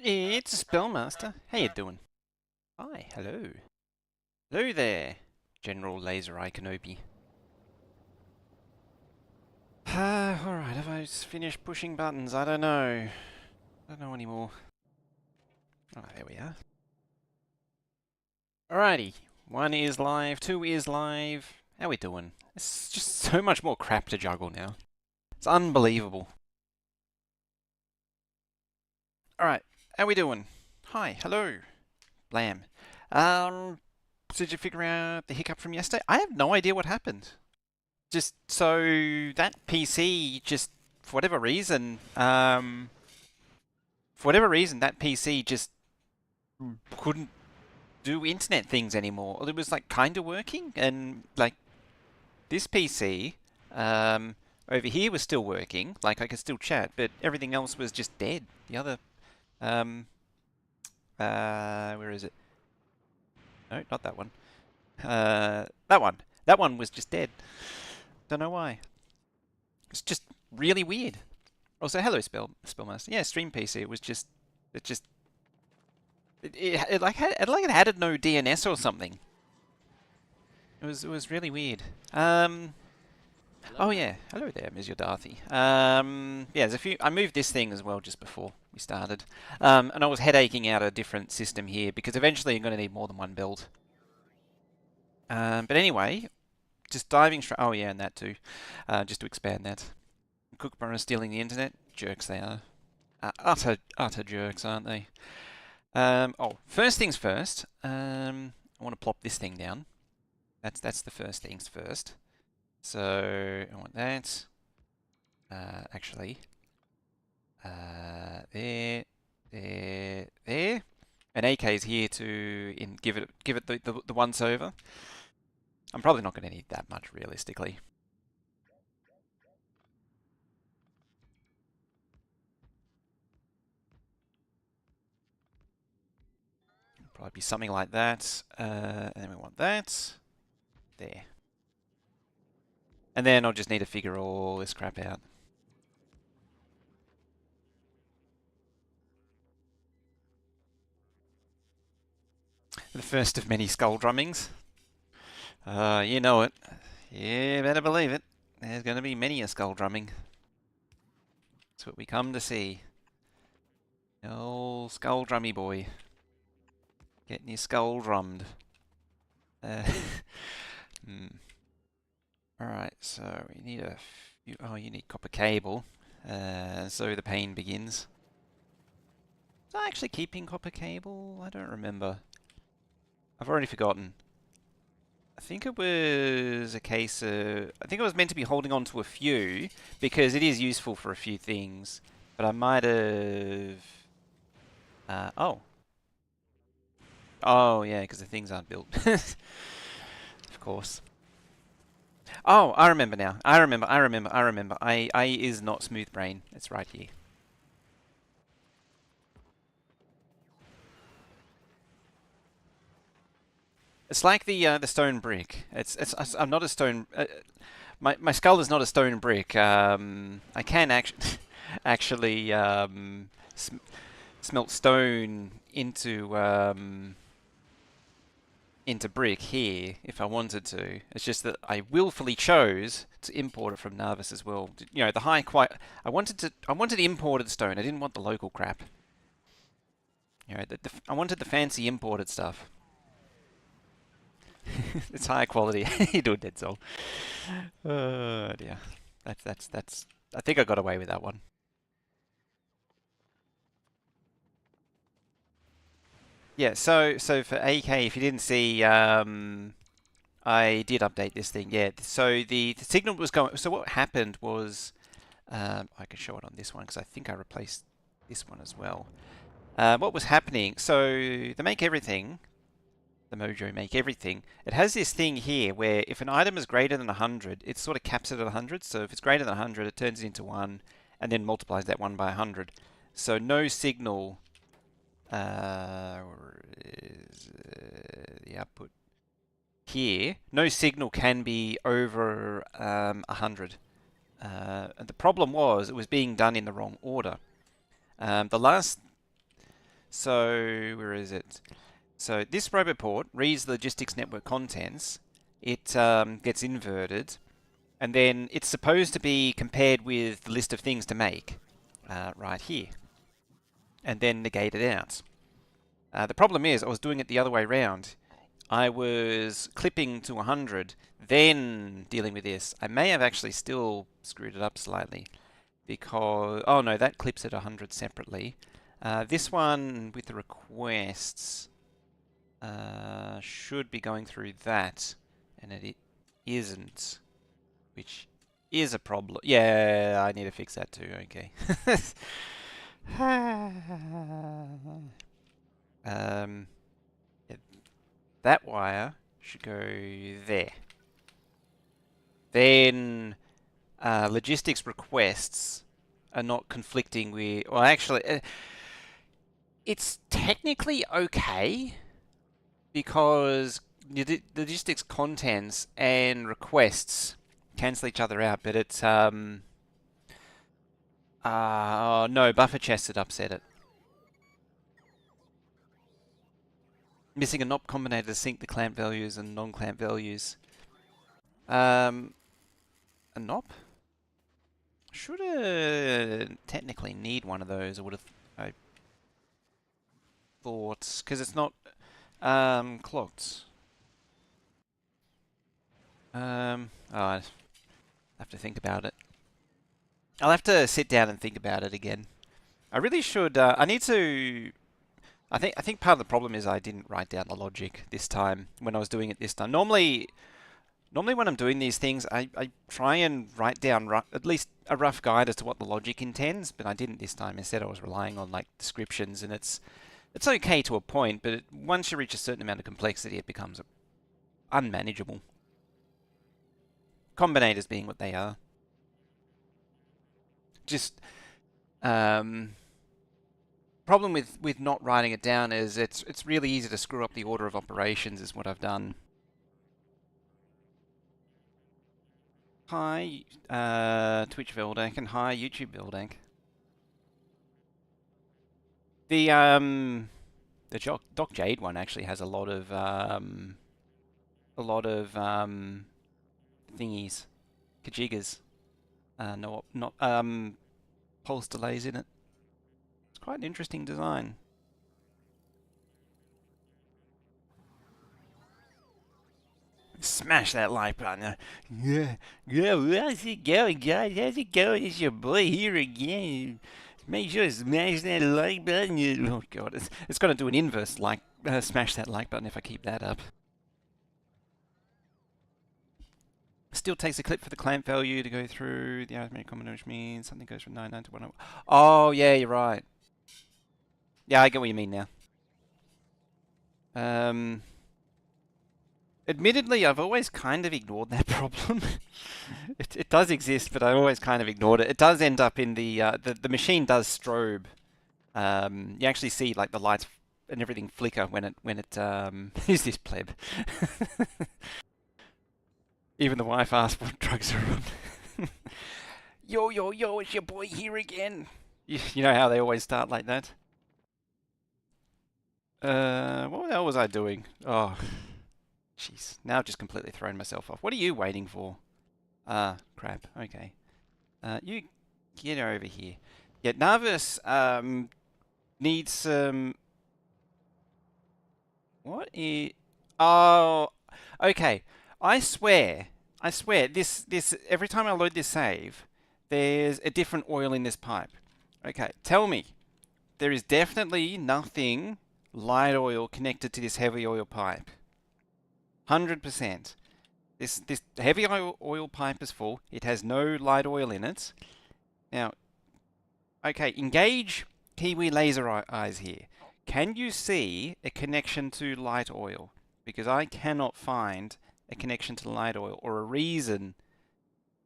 It's Spellmaster. How you doing? Hi, hello. Hello there, General Laser Eye Kenobi. Alright, have I finished pushing buttons? I don't know. I don't know anymore. Oh, there we are. Alrighty. 1 is live, 2 is live. How we doing? It's just so much more crap to juggle now. It's unbelievable. Alright, how we doing? Hi, hello. Blam. So did you figure out the hiccup from yesterday? I have no idea what happened. Just so that PC just for whatever reason that PC just couldn't do internet things anymore. It was like kind of working, and like this PC over here was still working, like I could still chat, but everything else was just dead. The other um where is it? No, not that one. That one. That one was just dead. Don't know why. It's just really weird. Also, hello, Spellmaster. Yeah, Stream PC. It like it had no DNS or something. It was really weird. Oh yeah, hello there, Ms. Yodarthi. Yeah, there's a few. I moved this thing as well just before we started, and I was headaching out a different system here because eventually I'm going to need more than one build. But anyway, just diving straight. Oh yeah, and that too. Just to expand that. Kookaburra stealing the internet. Jerks they are. Utter jerks, aren't they? Oh, first things first. I want to plop this thing down. That's the first things first. So I want that. Actually, there, there. And AK is here to give it the once over. I'm probably not going to need that much realistically. Probably be something like that. And then we want that. There. And then I'll just need to figure all this crap out. The first of many skull drummings. You know it. You better believe it. There's going to be many a skull drumming. That's what we come to see. The old skull drummy boy. Getting your skull drummed. Alright, so we need a few... Oh, you need copper cable. So the pain begins. Was I actually keeping copper cable? I don't remember. I've already forgotten. I think it was a case of... I think I was meant to be holding on to a few, because it is useful for a few things. But I might have... oh. Oh, yeah, because the things aren't built. Of course. Oh, I remember now. I remember. I is not smooth brain. It's right here. It's like the stone brick. I'm not a stone. My skull is not a stone brick. I can actually smelt stone into brick here if I wanted to. It's just that I willfully chose to import it from Narvis as well. You know, the high quite. I wanted imported stone. I didn't want the local crap. You know, I wanted the fancy imported stuff. It's high quality. You do a dead soul. Oh dear. That's. I think I got away with that one. Yeah. So for AK, if you didn't see, I did update this thing. Yeah. So the signal was going. So what happened was, I can show it on this one because I think I replaced this one as well. What was happening? So the Make Everything. The Mojo Make Everything, it has this thing here where if an item is greater than 100, it sort of caps it at 100. So if it's greater than 100, it turns it into 1 and then multiplies that 1 by 100. So no signal where is the output here, no signal can be over 100. And the problem was it was being done in the wrong order. The last So, where is it? So this robot port reads the logistics network contents. It gets inverted, and then it's supposed to be compared with the list of things to make right here, and then negated out. The problem is I was doing it the other way around. I was clipping to 100, then dealing with this. I may have actually still screwed it up slightly because, oh no, that clips at 100 separately. This one with the requests should be going through that, and it isn't, which is a problem. Yeah, I need to fix that too. Okay. Yeah, that wire should go there. Then logistics requests are not conflicting with. Well, actually, it's technically okay because logistics contents and requests cancel each other out, but it's oh no, buffer chest had upset it. Missing a NOP combinator to sync the clamp values and non-clamp values. A NOP? Should technically need one of those. I thought, because it's not clocked. Oh, I have to think about it. I'll have to sit down and think about it again. I really should. I need to. I think part of the problem is I didn't write down the logic this time when I was doing it this time. Normally when I'm doing these things, I try and write down at least a rough guide as to what the logic intends, but I didn't this time. Instead, I was relying on like descriptions, and it's okay to a point, but once you reach a certain amount of complexity, it becomes unmanageable. Combinators being what they are. Just problem with not writing it down is it's really easy to screw up the order of operations is what I've done. Hi Twitch Veldank and hi YouTube Veldank. The Doc Jade one actually has a lot of thingies, kajigas. No, not pulse delays in it. It's quite an interesting design. Smash that like button. Yeah, how's it going, guys? How's it going? It's your boy here again. Make sure to smash that like button. Oh god, it's going to do an inverse like smash that like button if I keep that up. Still takes a clip for the clamp value to go through the arithmetic combination, which means something goes from 99 to 101. Oh yeah, you're right. Yeah, I get what you mean now. Admittedly, I've always kind of ignored that problem. It does exist, but I always kind of ignored it. It does end up in the machine does strobe. You actually see like the lights and everything flicker when it who's this pleb? Even the wife asks what drugs are on. Yo, it's your boy here again. You know how they always start like that? What the hell was I doing? Oh, jeez. Now I've just completely thrown myself off. What are you waiting for? Ah, crap. Okay. You get over here. Yeah, Narvis needs some... What is... Oh, okay. I swear, this every time I load this save, there's a different oil in this pipe. Okay, tell me, there is definitely nothing light oil connected to this heavy oil pipe. 100%. This heavy oil pipe is full. It has no light oil in it. Now, okay, engage Kiwi laser eyes here. Can you see a connection to light oil? Because I cannot find a connection to light oil or a reason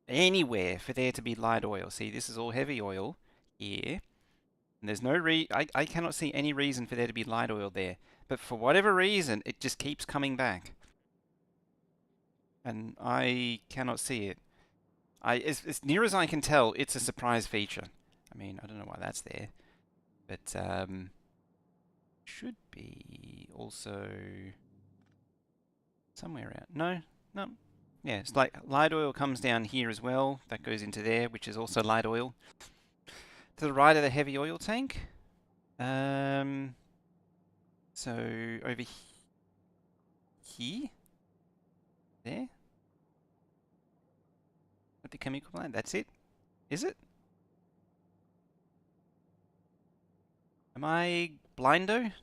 anywhere for there to be light oil. See, this is all heavy oil here. And there's no I cannot see any reason for there to be light oil there. But for whatever reason, it just keeps coming back. And I cannot see it. As near as I can tell, it's a surprise feature. I mean, I don't know why that's there. But, should be also somewhere out. No, no. Yeah, it's like light oil comes down here as well. That goes into there, which is also light oil. To the right of the heavy oil tank. So over here, there, at the chemical plant. That's it. Is it? Am I blindo?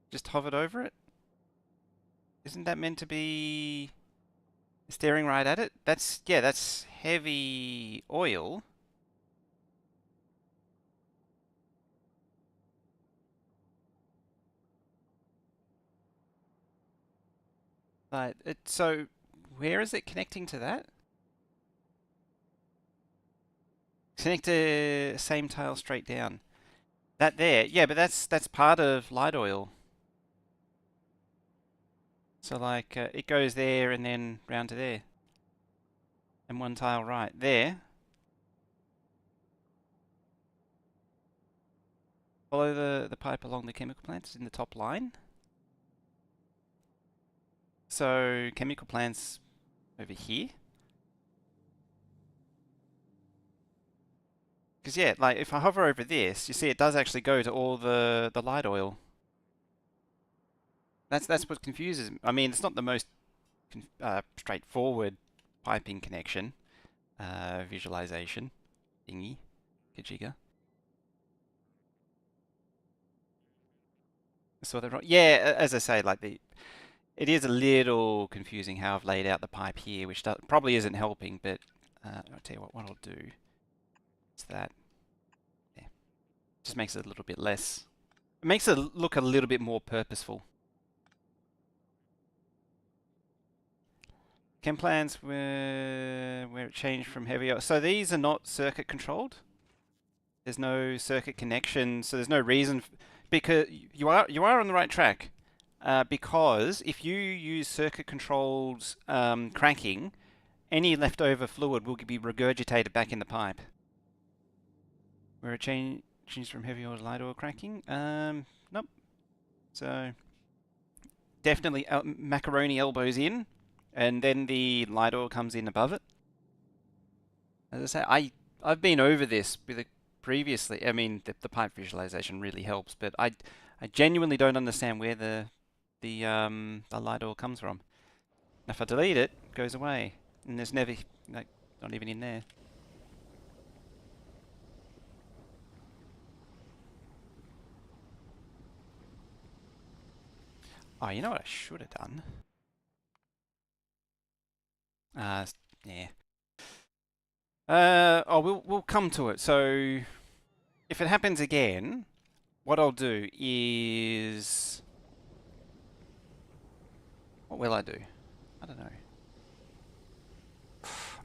Just hovered over it? Isn't that meant to be staring right at it? That's, yeah, that's heavy oil. But so where is it connecting to that? Connect to same tail straight down. That there, yeah, but that's part of light oil. So like it goes there and then round to there. And one tail right there. Follow the pipe along the chemical plants in the top line. So chemical plants over here. Because yeah, like if I hover over this, you see it does actually go to all the light oil. That's what confuses me. I mean, it's not the most straightforward piping connection, visualization thingy, kajigga. So yeah, as I say, like it is a little confusing how I've laid out the pipe here, which probably isn't helping. But I'll tell you what I'll do. It's that. Yeah, just makes it a little bit less. It makes it look a little bit more purposeful. Chem plans where it changed from heavy. So these are not circuit controlled. There's no circuit connection, so there's no reason because you are on the right track. Because if you use circuit controlled cranking, any leftover fluid will be regurgitated back in the pipe. Where it changes from heavy oil to light oil cranking? Nope. So definitely macaroni elbows in, and then the light oil comes in above it. As I say, I've been over this with it previously. I mean, the pipe visualization really helps, but I genuinely don't understand where the light oil comes from. And if I delete it, it goes away, and there's never like not even in there. Oh, you know what I should have done? Yeah. Oh, we'll come to it. So, if it happens again, what I'll do is, what will I do? I don't know.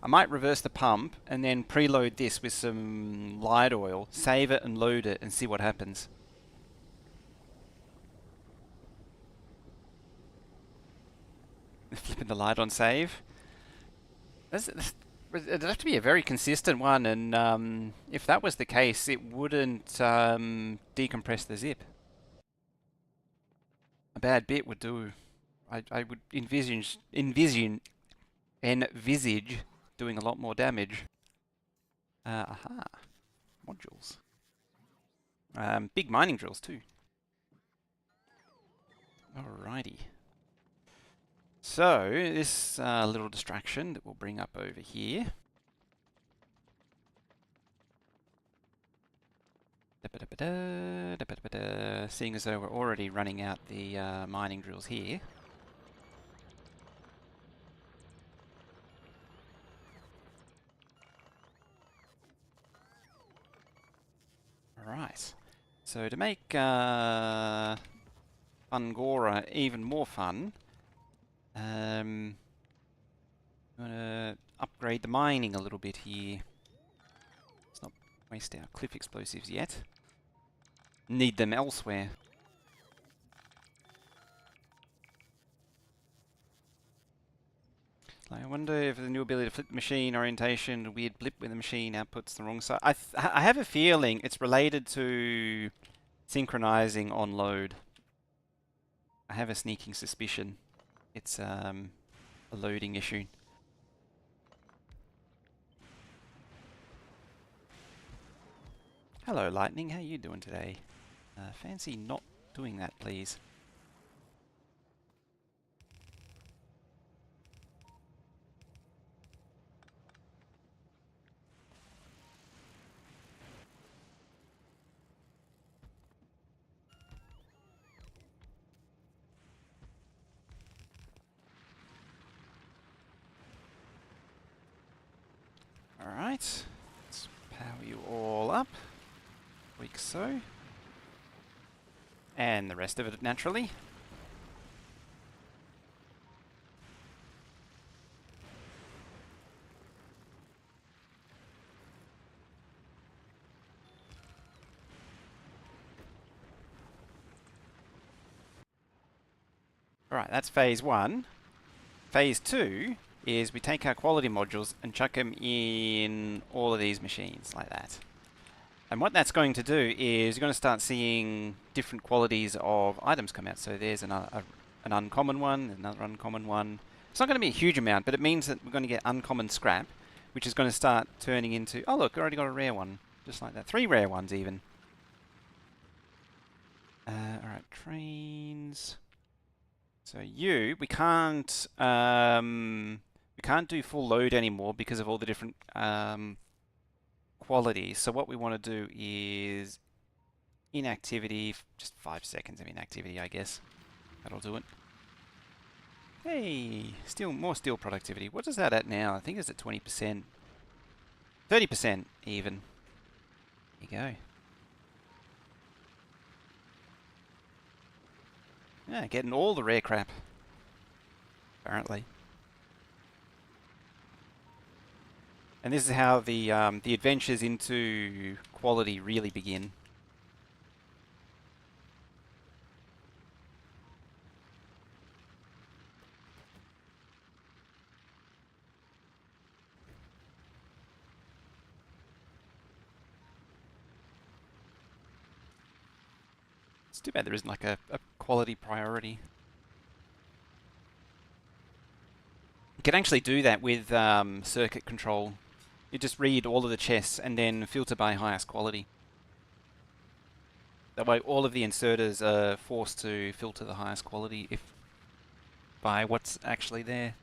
I might reverse the pump and then preload this with some light oil, save it and load it and see what happens. Flipping the light on save. It'd have to be a very consistent one, and if that was the case, it wouldn't decompress the zip. A bad bit would do. I would envisage doing a lot more damage. Aha, modules. Big mining drills too. Alrighty. So, this little distraction that we'll bring up over here. Seeing as though we're already running out the mining drills here. Alright. So to make Fulgora even more fun, I'm gonna upgrade the mining a little bit here. Let's not waste our cliff explosives yet. Need them elsewhere. I wonder if the new ability to flip the machine orientation, a weird blip when the machine outputs the wrong side. I have a feeling it's related to synchronizing on load. I have a sneaking suspicion it's a loading issue. Hello, Lightning. How you doing today? Fancy not doing that, please. Alright, let's power you all up, like so. And the rest of it naturally. Alright, that's phase 1. Phase 2 is we take our quality modules and chuck them in all of these machines, like that. And what that's going to do is you're going to start seeing different qualities of items come out. So there's an uncommon one, another uncommon one. It's not going to be a huge amount, but it means that we're going to get uncommon scrap, which is going to start turning into... Oh look, I already got a rare one, just like that. 3 rare ones even. Alright, trains... So we can't do full load anymore because of all the different qualities. So what we want to do is inactivity, just 5 seconds of inactivity, I guess. That'll do it. Hey, more steel productivity. What is that at now? I think it's at 20%. 30% even. There you go. Yeah, getting all the rare crap. Apparently. And this is how the adventures into quality really begin. It's too bad there isn't like a quality priority. You can actually do that with circuit control. You just read all of the chests and then filter by highest quality. That way all of the inserters are forced to filter the highest quality by what's actually there.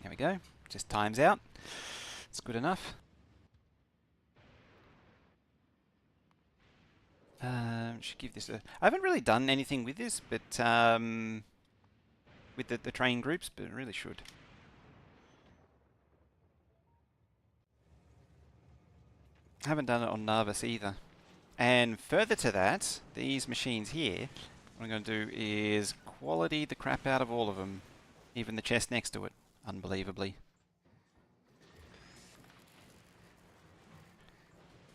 There we go. Just times out. It's good enough. Should give this a... I haven't really done anything with this, but with the train groups, but I really should. I haven't done it on Narvis either. And further to that, these machines here, what I'm going to do is quality the crap out of all of them, even the chest next to it, unbelievably.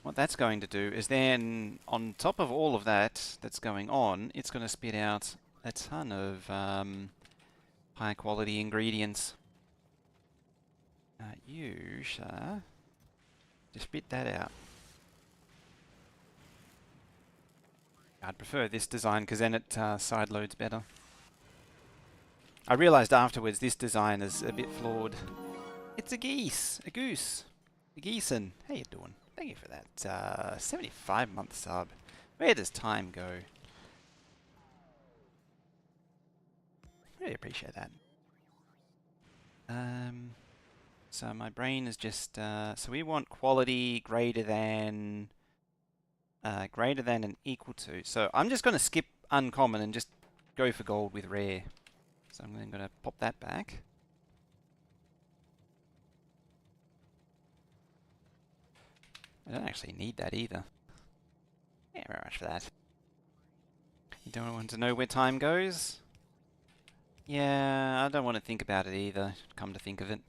What that's going to do is then, on top of all of that that's going on, it's going to spit out a ton of high quality ingredients. You shall just spit that out. I'd prefer this design because then it side loads better. I realised afterwards this design is a bit flawed. It's a goose. A geeson. How you doing? Thank you for that 75-month sub. Where does time go? Really appreciate that. So my brain is just... so we want quality greater than and equal to. So I'm just going to skip uncommon and just go for gold with rare. So I'm then going to pop that back. I don't actually need that either. Yeah, very much for that. You don't want to know where time goes? Yeah, I don't want to think about it either, come to think of it.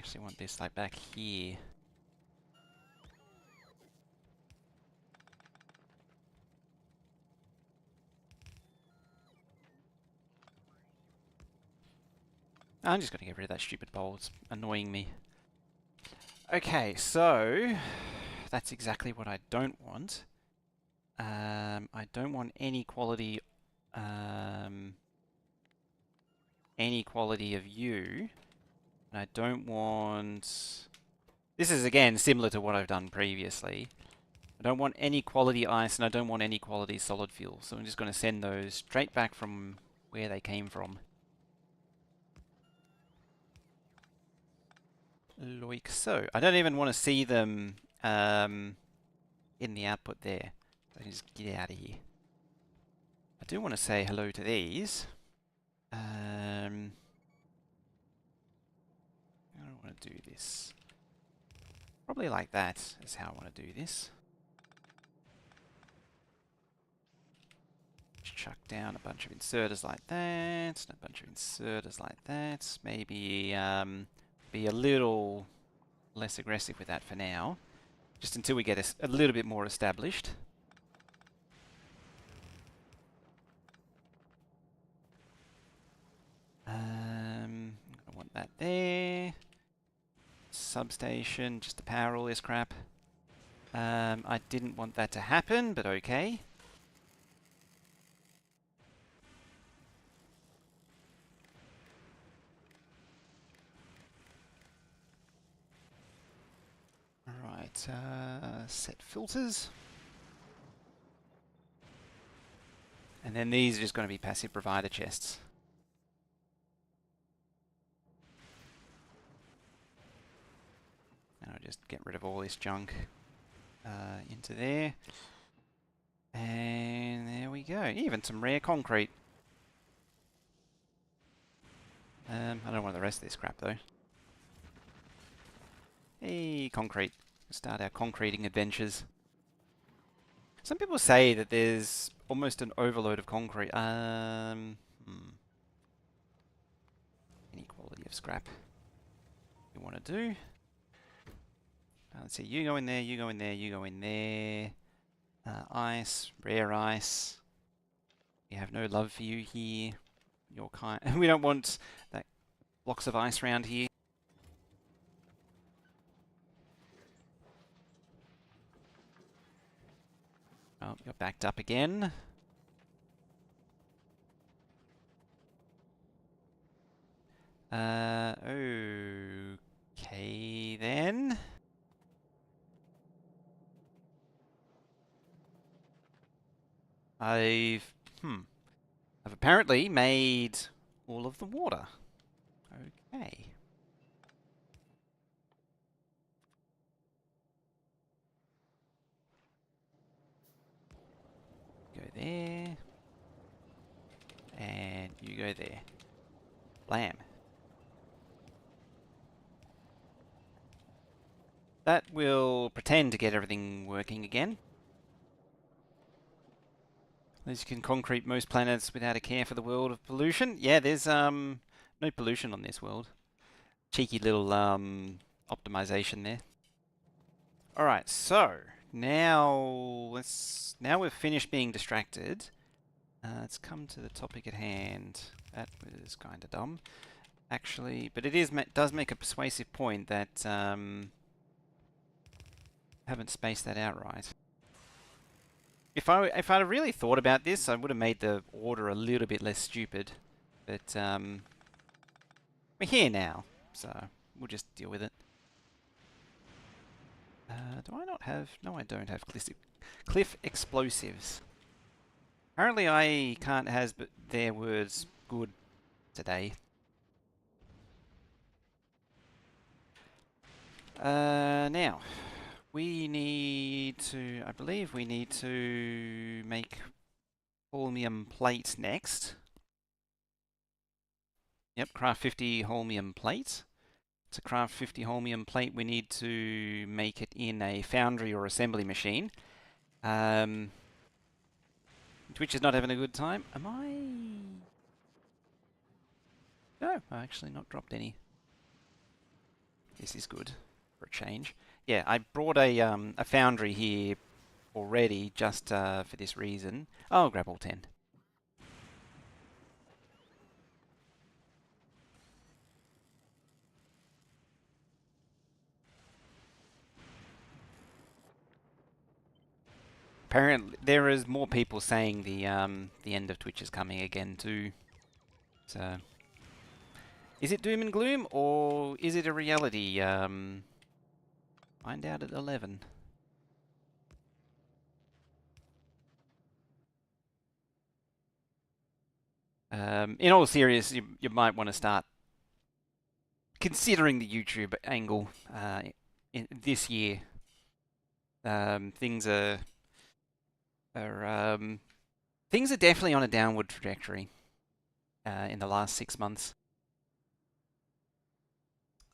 actually want this like back here. I'm just going to get rid of that stupid bowl. It's annoying me. Okay, so that's exactly what I don't want. I don't want any quality of you. And I don't want... This is again similar to what I've done previously. I don't want any quality ice and I don't want any quality solid fuel. So I'm just going to send those straight back from where they came from. Like so. I don't even want to see them in the output there. So I can just get out of here. I do want to say hello to these. I don't want to do this. Probably like that is how I want to do this. Just chuck down a bunch of inserters like that, and a bunch of inserters like that. Maybe be a little less aggressive with that for now, just until we get a little bit more established. I want that there. Substation, just to power all this crap. I didn't want that to happen, but okay. Alright, set filters. And then these are just going to be passive provider chests. And I'll just get rid of all this junk into there. And there we go. Even some rare concrete. I don't want the rest of this crap though. Hey, concrete. Start our concreting adventures. Some people say that there's almost an overload of concrete. Inequality of scrap. We want to do. Let's see, you go in there, you go in there, you go in there. Ice, rare ice. We have no love for you here. Your kind. We don't want that blocks of ice around here. Oh, you're backed up again. Okay then. I've apparently made all of the water. Okay. Go there. And you go there. Blam. That will pretend to get everything working again. As you can concrete most planets without a care for the world of pollution. Yeah, there's no pollution on this world. Cheeky little optimization there. Alright, so now we've finished being distracted. Let's come to the topic at hand. That was kind of dumb, actually, but it does make a persuasive point that haven't spaced that out right. If I'd really thought about this, I would have made the order a little bit less stupid. But we're here now, so we'll just deal with it. Do I not have... No, I don't have cliff explosives. Apparently I can't have their words good today. Now, we need to... I believe we need to make holmium plate next. Yep, craft 50 holmium plate. To craft 50 holmium plate, we need to make it in a foundry or assembly machine. Twitch is not having a good time. Am I? No, I actually not dropped any. This is good for a change. Yeah, I brought a Foundry here already just for this reason. I'll grab all 10. Apparently, there is more people saying the end of Twitch is coming again too. So, is it doom and gloom or is it a reality? Find out at 11. In all seriousness, you might want to start considering the YouTube angle this year. Things are things are definitely on a downward trajectory in the last 6 months.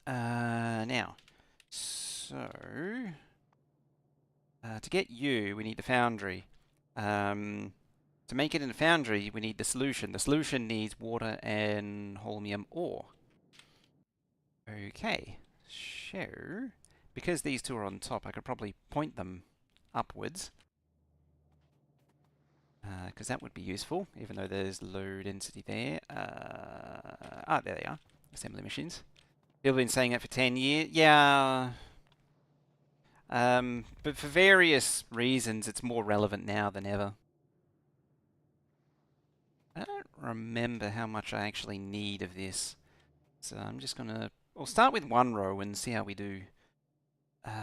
Now, so to get you, we need the Foundry. To make it in a Foundry, we need the solution. The solution needs water and holmium ore. Okay, so because these two are on top, I could probably point them upwards. Because that would be useful, even though there's low density there. There they are. Assembly machines. People have been saying that for 10 years. Yeah. But for various reasons, it's more relevant now than ever. I don't remember how much I actually need of this. So I'm just going to... We'll start with one row and see how we do. Have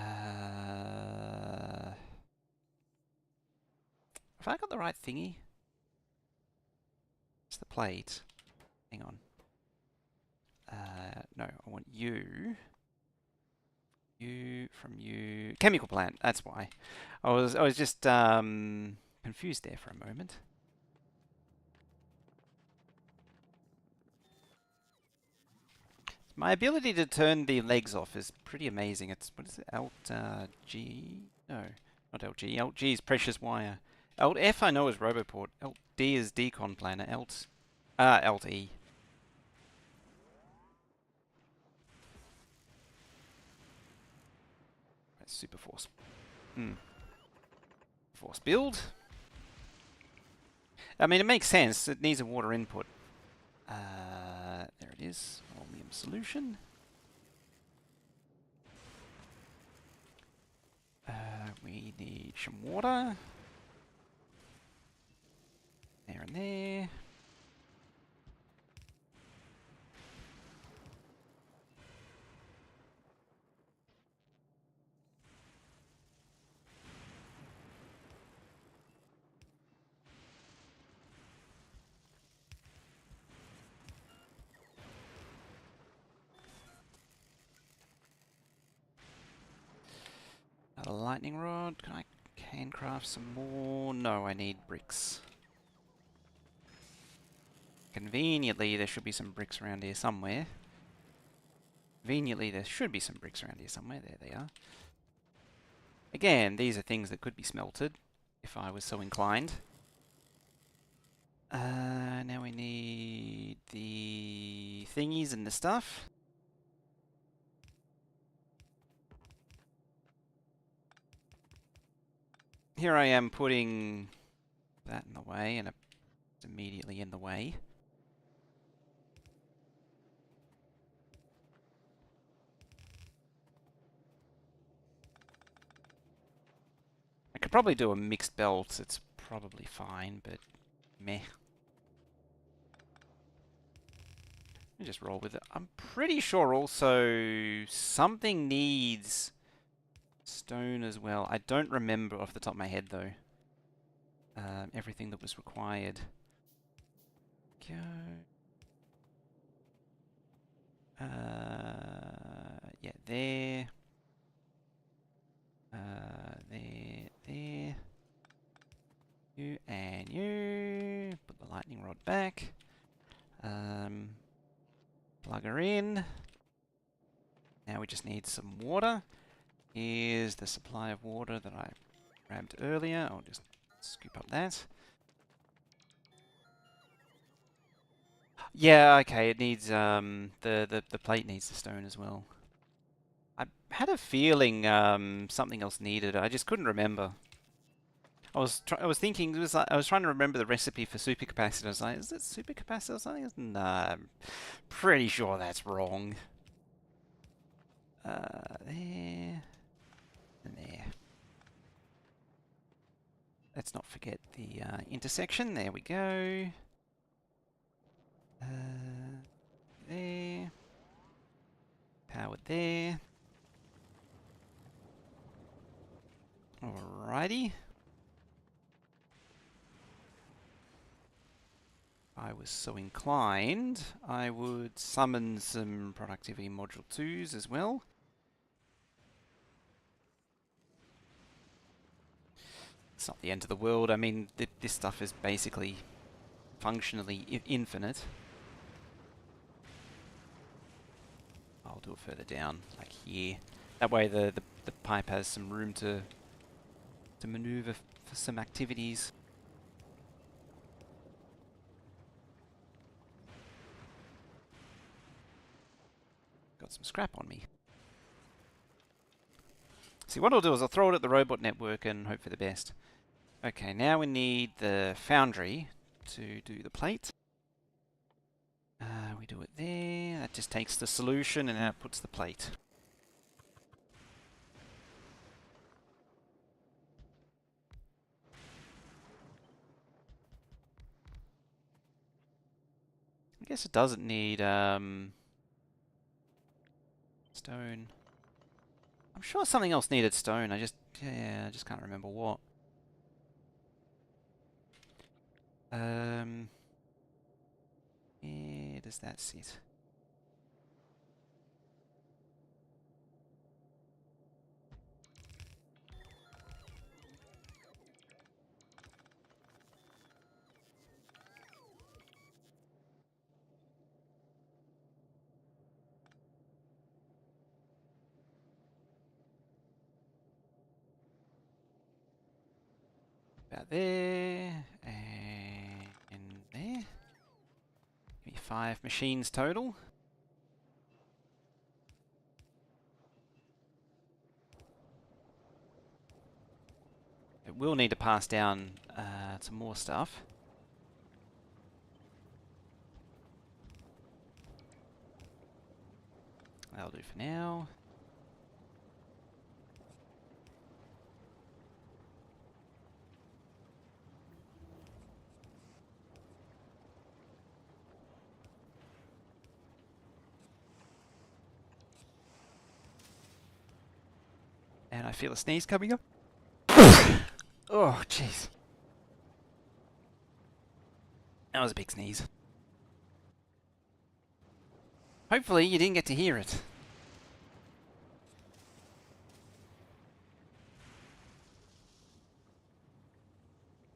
I got the right thingy? It's the plate. Hang on. No, I want you. You from you. Chemical plant, that's why. I was just confused there for a moment. My ability to turn the legs off is pretty amazing. It's, what is it, Alt G? No, not Alt G. Alt G is precious wire. Alt F I know is Roboport. Alt D is decon planer. Alt E. That's super force. Force build. I mean, it makes sense. It needs a water input. There it is. Holmium solution. We need some water. There and there. A lightning rod. Can I handcraft some more? No, I need bricks. Conveniently, there should be some bricks around here somewhere. Conveniently, there should be some bricks around here somewhere. There they are. Again, these are things that could be smelted, if I was so inclined. Now we need the thingies and the stuff. Here I am putting that in the way, and it's immediately in the way. I could probably do a mixed belt, it's probably fine, but meh. Let me just roll with it. I'm pretty sure also something needs stone as well. I don't remember off the top of my head though. Everything that was required. Go. Yeah, there. There. You and you. Put the lightning rod back. Plug her in. Now we just need some water. Here's the supply of water that I grabbed earlier. I'll just scoop up that. Yeah, okay, it needs the plate needs the stone as well. I had a feeling something else needed. I just couldn't remember. I was thinking, it was like, I was trying to remember the recipe for supercapacitor. I was like, is it supercapacitor or something? No, I'm pretty sure that's wrong. There and there. Let's not forget the intersection. There we go. There. Power there. Alrighty. If I was so inclined, I would summon some productivity module 2s as well. It's not the end of the world. I mean, this stuff is basically functionally infinite. I'll do it further down, like here. That way the pipe has some room to maneuver for some activities. Got some scrap on me. See, what I'll do is I'll throw it at the robot network and hope for the best. Okay, now we need the Foundry to do the plate. We do it there. That just takes the solution and outputs the plate. I guess it doesn't need stone. I'm sure something else needed stone. I just can't remember what. Where does that sit? About there, and there. Give me 5 machines total. It will need to pass down some more stuff. That'll do for now. And I feel a sneeze coming up. Oh, jeez. That was a big sneeze. Hopefully you didn't get to hear it.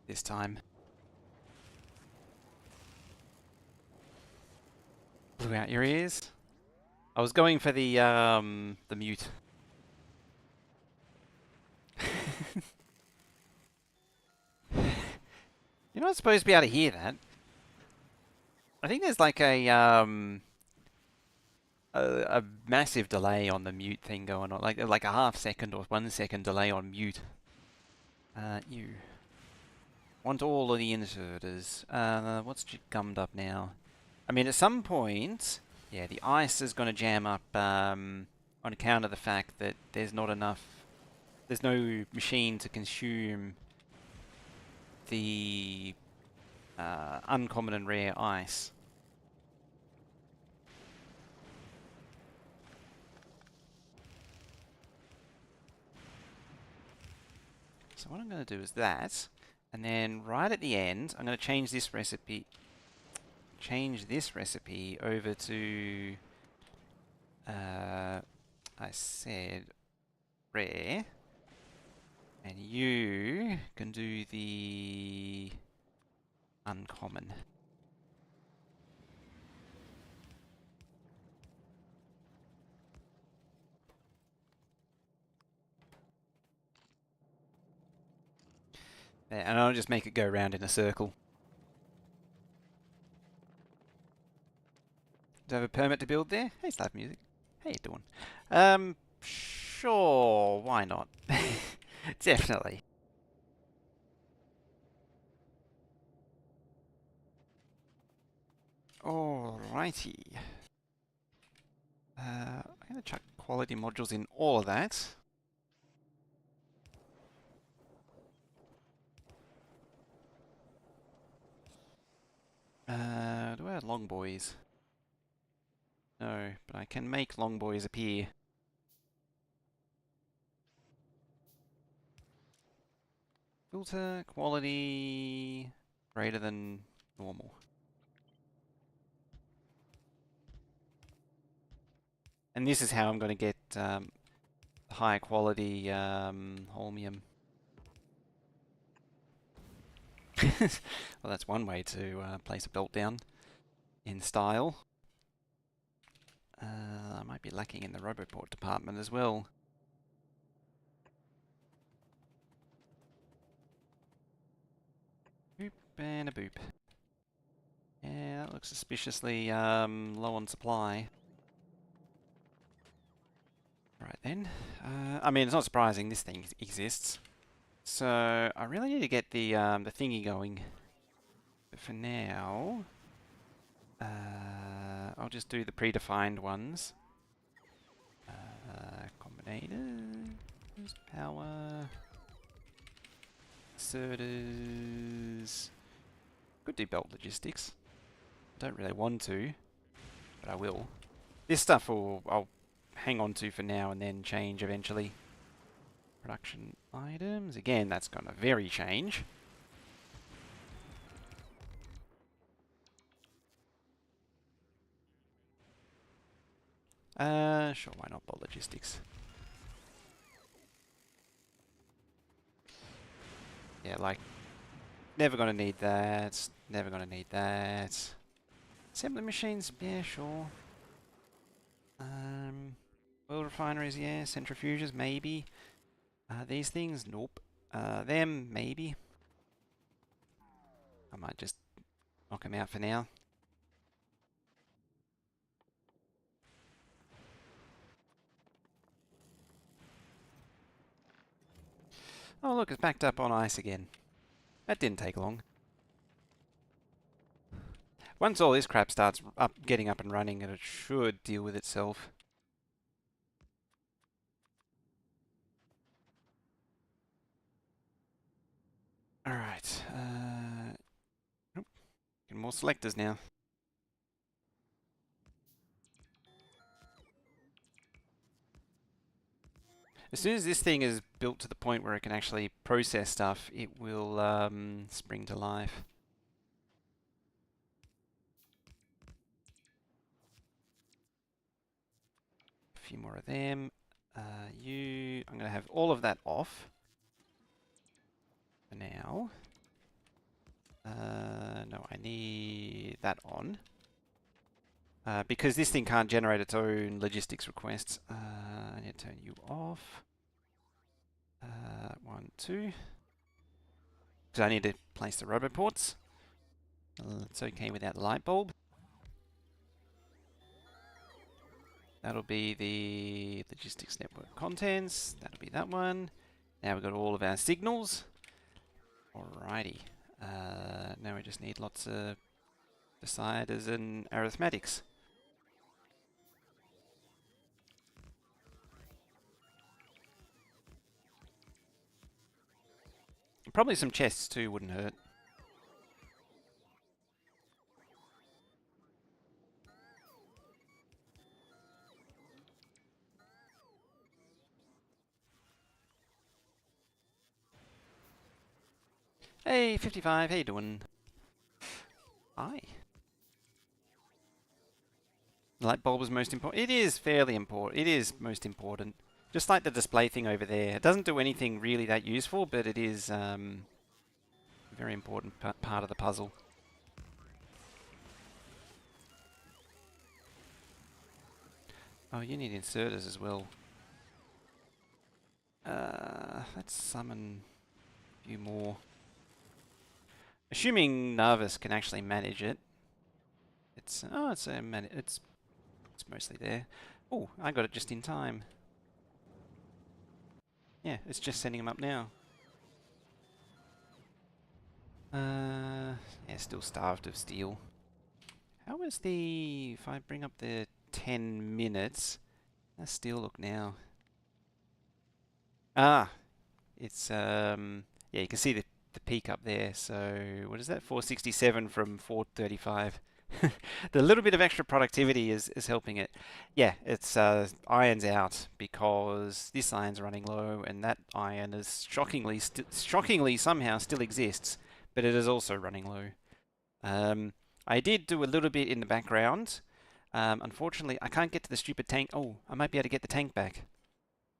This time. Blew out your ears. I was going for the mute. You're not supposed to be able to hear that. I think there's like a massive delay on the mute thing going on, like a half second or 1 second delay on mute. You want all of the inserters. What's gummed up now? I mean, at some point, yeah, the ice is going to jam up on account of the fact that there's not enough. There's no machine to consume the uncommon and rare ice. So what I'm going to do is that, and then right at the end, I'm going to change this recipe. Change this recipe over to, I said rare, and you can do the uncommon. There, and I'll just make it go around in a circle. Do I have a permit to build there? Hey, Slap Music. How you doing? Sure, why not? Definitely. Alrighty. I'm going to chuck quality modules in all of that. Do I have long boys? No, but I can make long boys appear. Filter quality greater than normal. And this is how I'm going to get high quality holmium. Well, that's one way to place a belt down in style. I might be lacking in the Roboport department as well. Boop and a boop. Yeah, that looks suspiciously low on supply. Right then. I mean, it's not surprising this thing exists. So I really need to get the thingy going. But for now, I'll just do the predefined ones. Combinators, power, inserters. Could do belt logistics. Don't really want to, but I will. This stuff I'll hang on to for now and then change eventually. Production items. Again, that's going to vary change. Sure, why not bot logistics? Yeah, like, never going to need that. Never going to need that. Assembly machines, yeah, sure. Oil refineries, yeah. Centrifuges, maybe. These things, nope. Them, maybe. I might just knock them out for now. Oh look, it's backed up on ice again. That didn't take long. Once all this crap starts getting up and running, it should deal with itself. Alright. Nope. Getting more selectors now. As soon as this thing is built to the point where it can actually process stuff, it will spring to life. A few more of them. I'm going to have all of that off for now. No, I need that on. Because this thing can't generate its own logistics requests. I need to turn you off. 1, 2. Because I need to place the roboports. It's okay without the light bulb. That'll be the logistics network contents. That'll be that one. Now we've got all of our signals. Alrighty. Now we just need lots of deciders and arithmetics. Probably some chests too wouldn't hurt. Hey, 55, how you doing? Hi. The light bulb is most important. It is fairly important. It is most important. Just like the display thing over there. It doesn't do anything really that useful, but it is a very important part of the puzzle. Oh, you need inserters as well. Let's summon a few more. Assuming Narvis can actually manage it. It's mostly there. Oh, I got it just in time. Yeah, it's just sending them up now. Yeah, still starved of steel. How is the... If I bring up the 10 minutes... How's steel look now? Ah! It's, yeah, you can see the peak up there. So, what is that? 467 from 435. The little bit of extra productivity is helping it. Yeah, it's iron's out because this iron's running low, and that iron is shockingly somehow still exists, but it is also running low. I did do a little bit in the background. Unfortunately, I can't get to the stupid tank. Oh, I might be able to get the tank back.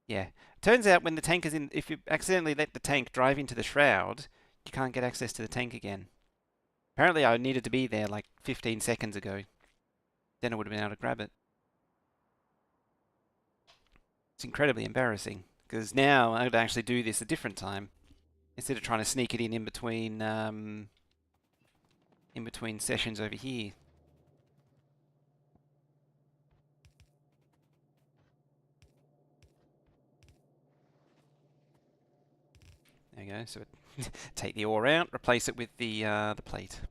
Yeah. Turns out when the tank is in, if you accidentally let the tank drive into the shroud, you can't get access to the tank again. Apparently I needed to be there like 15 seconds ago. Then I would have been able to grab it. It's incredibly embarrassing, because now I would actually do this a different time. Instead of trying to sneak it in between sessions over here. There you go. So take the ore out, replace it with the plate.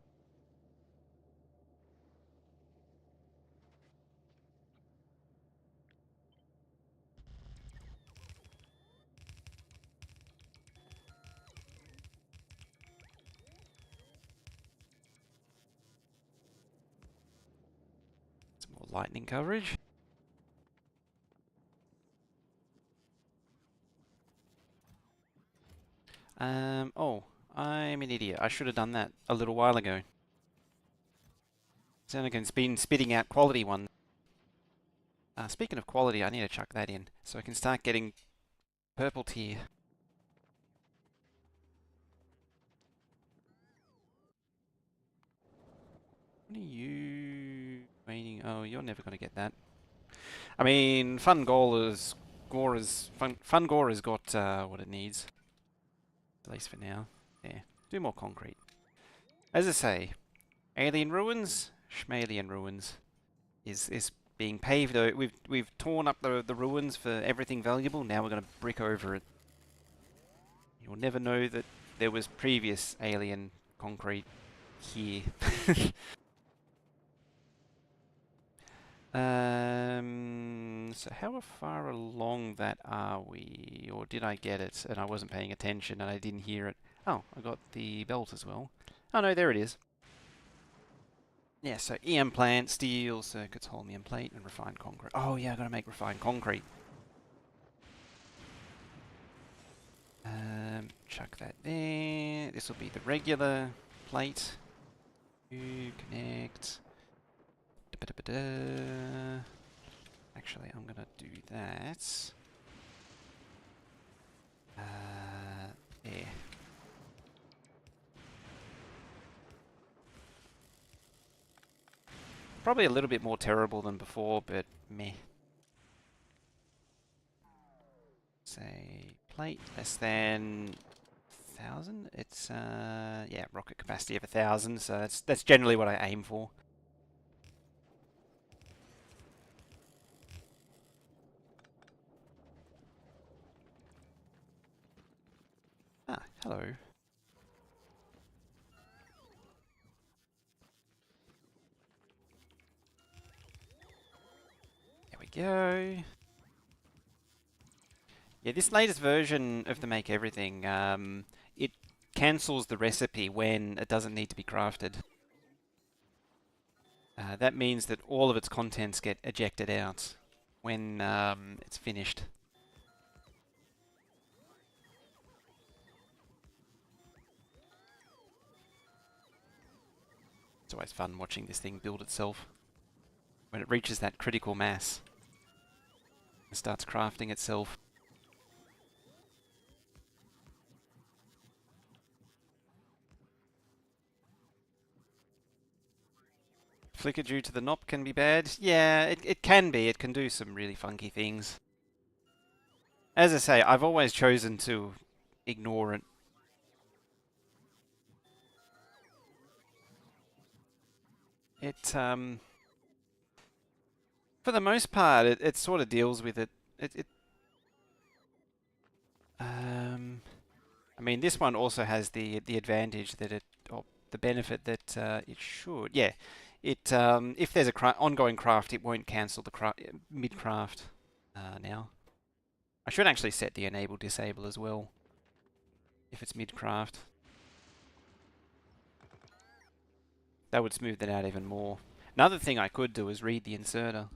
Some more lightning coverage. Oh, I'm an idiot. I should have done that a little while ago. Sonic's been spitting out quality ones. Speaking of quality, I need to chuck that in so I can start getting purple tier. What are you waiting? Oh, you're never going to get that. I mean, Fungora's got what it needs. At least for now. Yeah, do more concrete. As I say, alien ruins, Schmalian ruins is being paved. We've torn up the ruins for everything valuable. Now we're going to brick over it. You'll never know that there was previous alien concrete here. So how far along that are we? Or did I get it and I wasn't paying attention and I didn't hear it? Oh, I got the belt as well. Oh no, there it is. Yeah, so EM plant, steel, circuits, holmium plate, and refined concrete. Oh yeah, I gotta make refined concrete. Chuck that there. This will be the regular plate. Connect. Actually, I'm gonna do that. There. Probably a little bit more terrible than before, but meh. Say plate less than 1,000. It's yeah, rocket capacity of 1,000. So that's generally what I aim for. Ah, hello. There we go. Yeah, this latest version of the Make Everything, it cancels the recipe when it doesn't need to be crafted. That means that all of its contents get ejected out when it's finished. It's always fun watching this thing build itself. When it reaches that critical mass, it starts crafting itself. Flicker due to the NOP can be bad. Yeah, it can be. It can do some really funky things. As I say, I've always chosen to ignore it. For the most part, it sort of deals with it. mean, this one also has the advantage that it, or the benefit that it should, yeah, it if there's a ongoing craft, it won't cancel the mid craft now. I should actually set the enable disable as well if it's mid craft. That would smooth it out even more. Another thing I could do is read the inserter.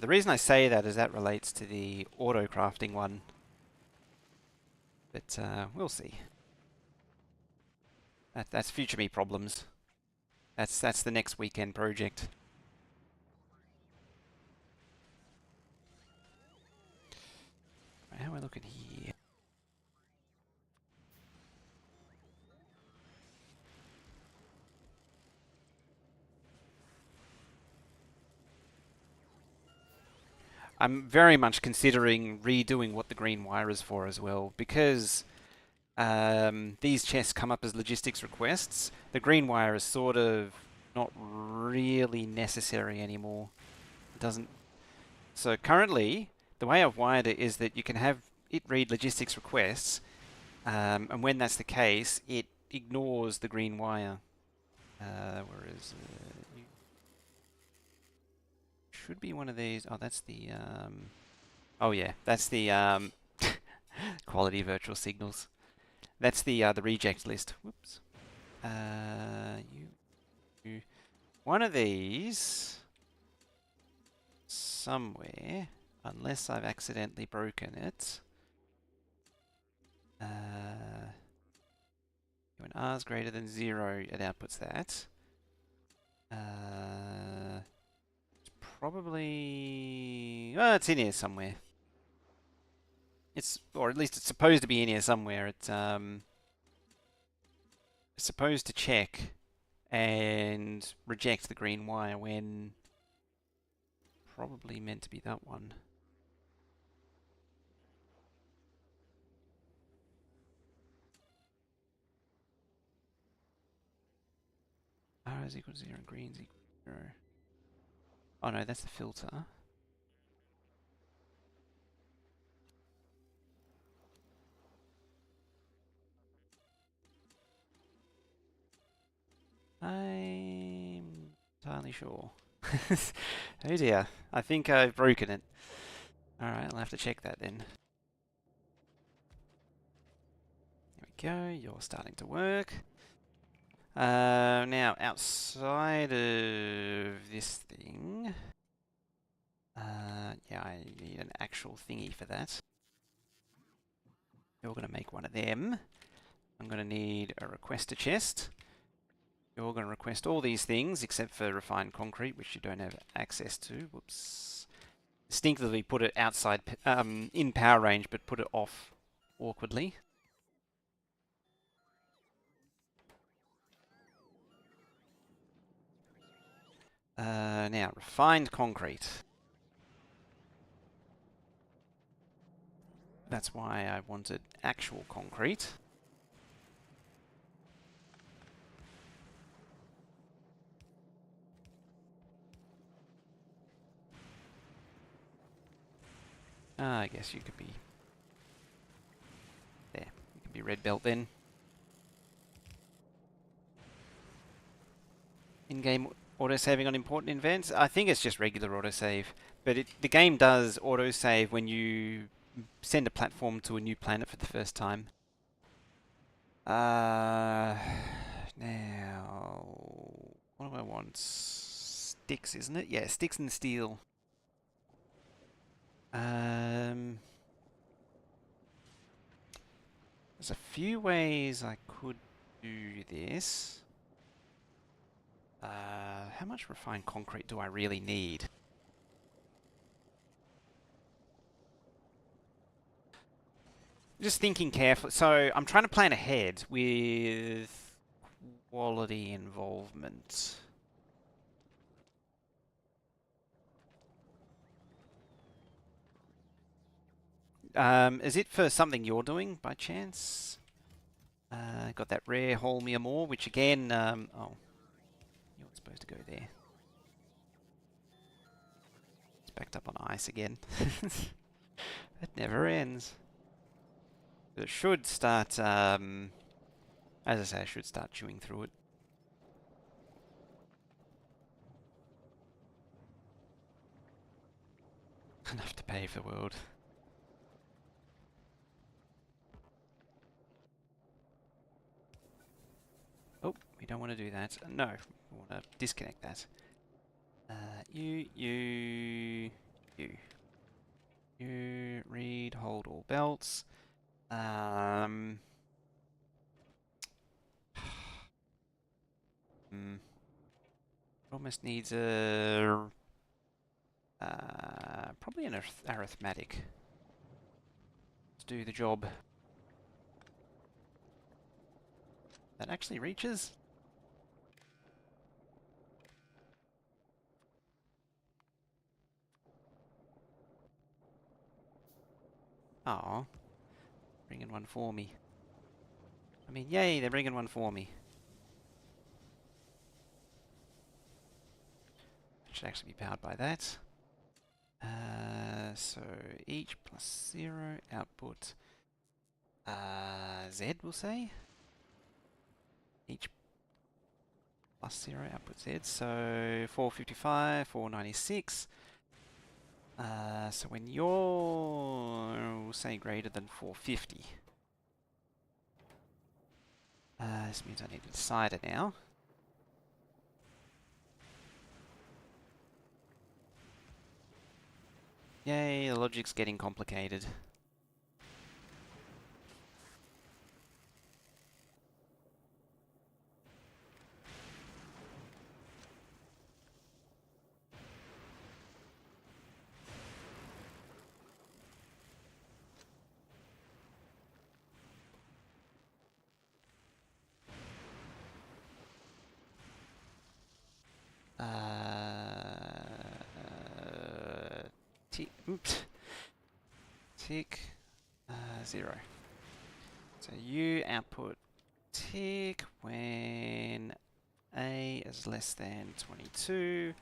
The reason I say that is that relates to the auto crafting one. But we'll see. That's future me problems. That's the next weekend project. How are we looking here? I'm very much considering redoing what the green wire is for as well, because these chests come up as logistics requests. The green wire is sort of not really necessary anymore. It doesn't. So currently, the way I've wired it is that you can have it read logistics requests, and when that's the case, it ignores the green wire. Whereas should be one of these. Oh, that's the. Oh yeah, that's the quality virtual signals. That's the reject list. Whoops. One of these somewhere, unless I've accidentally broken it. When R is greater than 0, it outputs that. It's probably... Well, it's in here somewhere. Or at least it's supposed to be in here somewhere. It's supposed to check and reject the green wire when probably meant to be that one. R is equal to 0 and green is equal to 0. Oh no, that's the filter. I'm entirely sure. Oh dear, I think I've broken it. Alright, I'll have to check that then. There we go, you're starting to work. Now, outside of this thing... yeah, I need an actual thingy for that. You're going to make one of them. I'm going to need a requester chest. You're going to request all these things except for refined concrete, which you don't have access to. Whoops. Instinctively put it outside, in power range, but put it off awkwardly. Now, refined concrete. That's why I wanted actual concrete. I guess you could be... There, you could be red belt then. In-game autosaving on important events? I think it's just regular autosave. But the game does autosave when you send a platform to a new planet for the first time. Now... What do I want? Sticks, isn't it? Yeah, sticks and steel. There's a few ways I could do this. How much refined concrete do I really need? Just thinking carefully. So I'm trying to plan ahead with quality involvement. Is it for something you're doing by chance? Got that rare holmium ore, which again, oh, you're supposed to go there. It's backed up on ice again. It never ends. But it should start, as I say, I should start chewing through it. Enough to pave the world. Oh, we don't want to do that. No, we want to disconnect that. You read, hold all belts. Almost needs a probably an arithmetic to do the job. That actually reaches. Oh, bringing one for me. I mean, yay, they're bringing one for me. Should actually be powered by that. So each plus 0 output Z, we'll say. Each plus 0 output Z. So 455, 496. So when you're, we'll say, greater than 450. This means I need a decider now. Yay, the logic's getting complicated. Tick 0. So you output tick when A is less than 22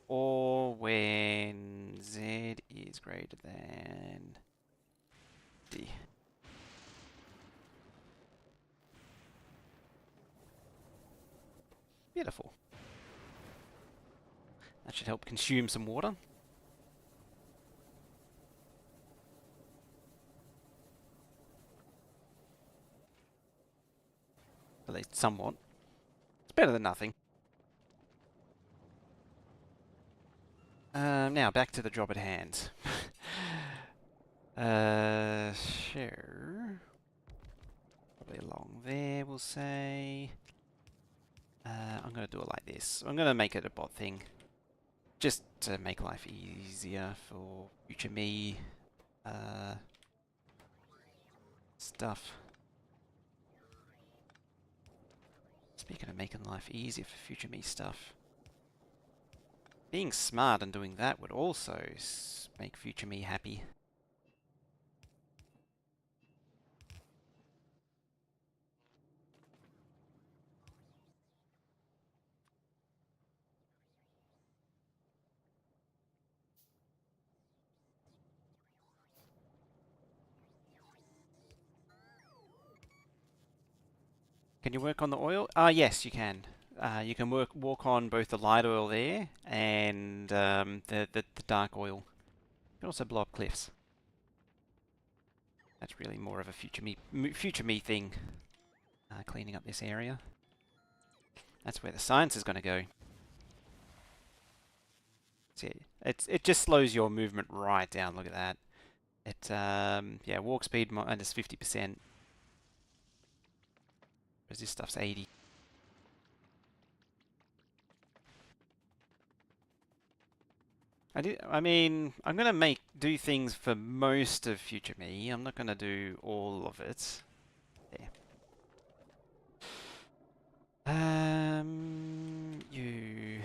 or when Z is greater than D. Beautiful. That should help consume some water. At least somewhat. It's better than nothing. Now, back to the job at hand. Sure. Probably along there, we'll say. I'm going to do it like this. I'm going to make it a bot thing. Just to make life easier for future me stuff. Speaking of making life easier for future me stuff, being smart and doing that would also make future me happy. Can you work on the oil? Yes, you can. You can walk on both the light oil there and the dark oil. You can also blow up cliffs. That's really more of a future me thing. Cleaning up this area. That's where the science is going to go. See, it just slows your movement right down. Look at that. It yeah, walk speed minus 50%. Whereas this stuff's 80. I mean, I'm gonna do things for most of future me. I'm not gonna do all of it. There. You.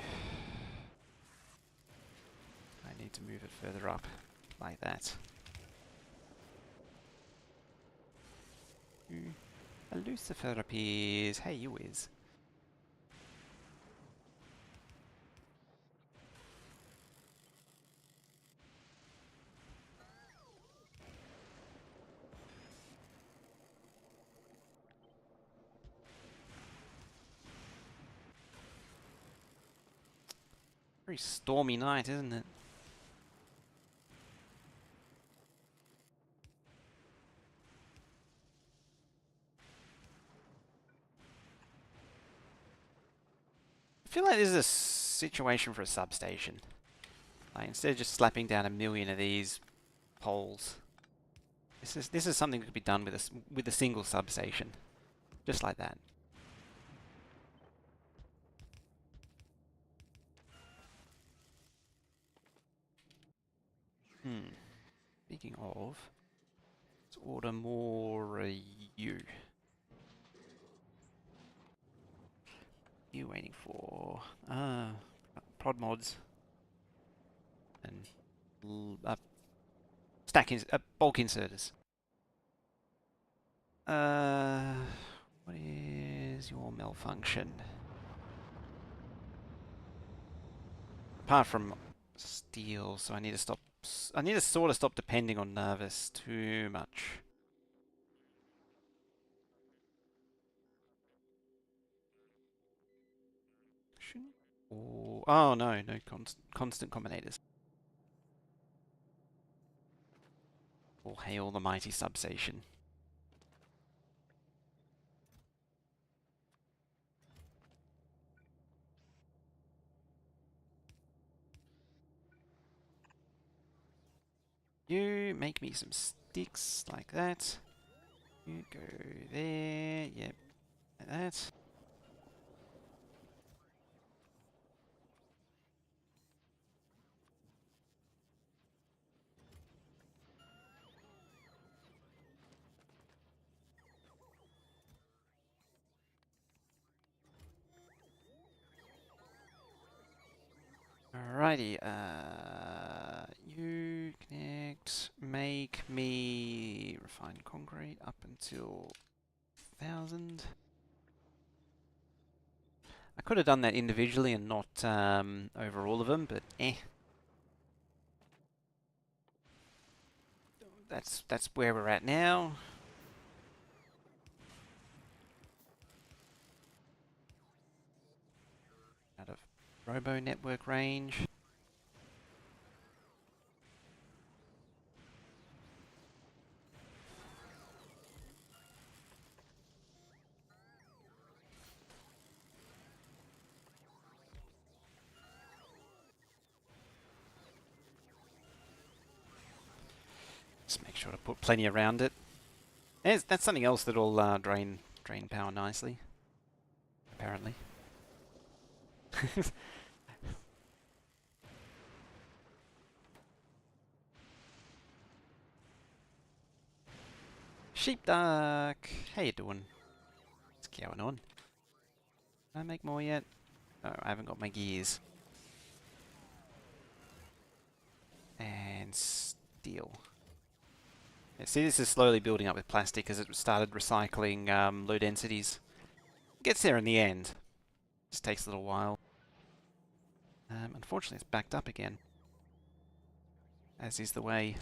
I need to move it further up, like that. A Lucifer appears. Hey, you is. Very stormy night, isn't it? I feel like this is a situation for a substation. Like, instead of just slapping down 1,000,000 of these poles, this is something that could be done with a single substation, just like that. Speaking of, let's order more you. You waiting for prod mods and bulk inserters. What is your malfunction? Apart from steel, so I need to stop. I need to sort of stop depending on Nervous too much. Oh no, no constant combinators. All hail the mighty substation. You make me some sticks like that. You go there, yep, like that. Alrighty, you connect, make me refined concrete up until 1,000. I could have done that individually and not over all of them, but eh. That's where we're at now. Out of Robo network range. Just make sure to put plenty around it. That's something else that'll drain power nicely. Apparently. Sheepdog, how you doing? What's going on? Can I make more yet? Oh, I haven't got my gears. And steel. Yeah, see, this is slowly building up with plastic as it started recycling low densities. It gets there in the end. Just takes a little while. Unfortunately, it's backed up again. As is the way.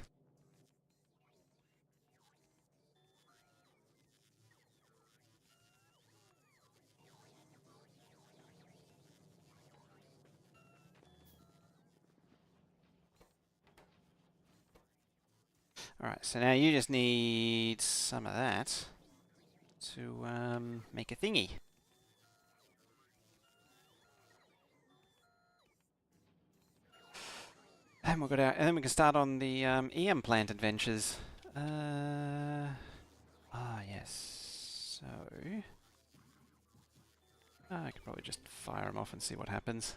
Alright, so now you just need some of that to make a thingy. And we've got and then we can start on the EM plant adventures. Yes. So I could probably just fire them off and see what happens.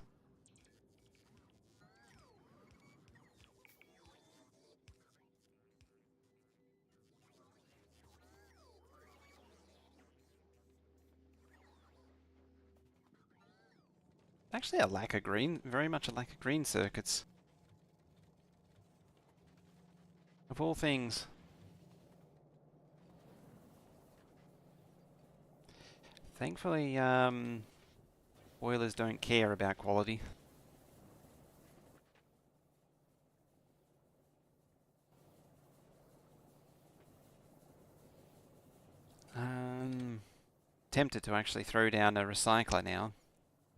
Actually, a lack of green, very much a lack of green circuits. Of all things. Thankfully, boilers don't care about quality. Tempted to actually throw down a recycler now,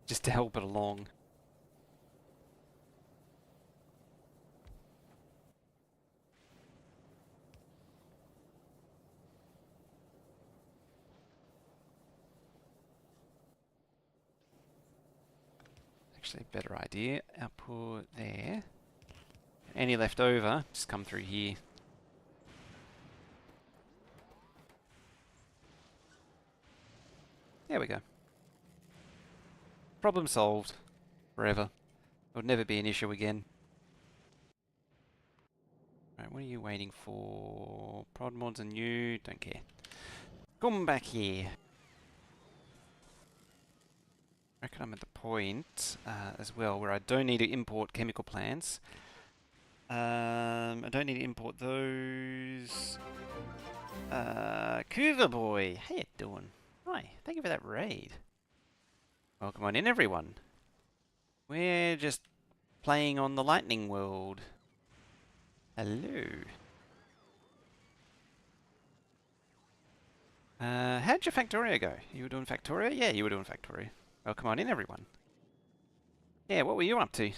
just to help it along. actually a better idea. Output there. Any left over, just come through here. There we go. Problem solved. Forever. It would never be an issue again. Right, what are you waiting for? Prod mods and you, don't care. Come back here. I reckon I'm at the point as well where I don't need to import chemical plants. I don't need to import those. Cougar boy, how you doing? Hi, thank you for that raid. Welcome on in, everyone. We're just playing on the lightning world. Hello. How'd your Factorio go? You were doing Factorio? Yeah, you were doing Factorio. Welcome on in, everyone. Yeah, what were you up to?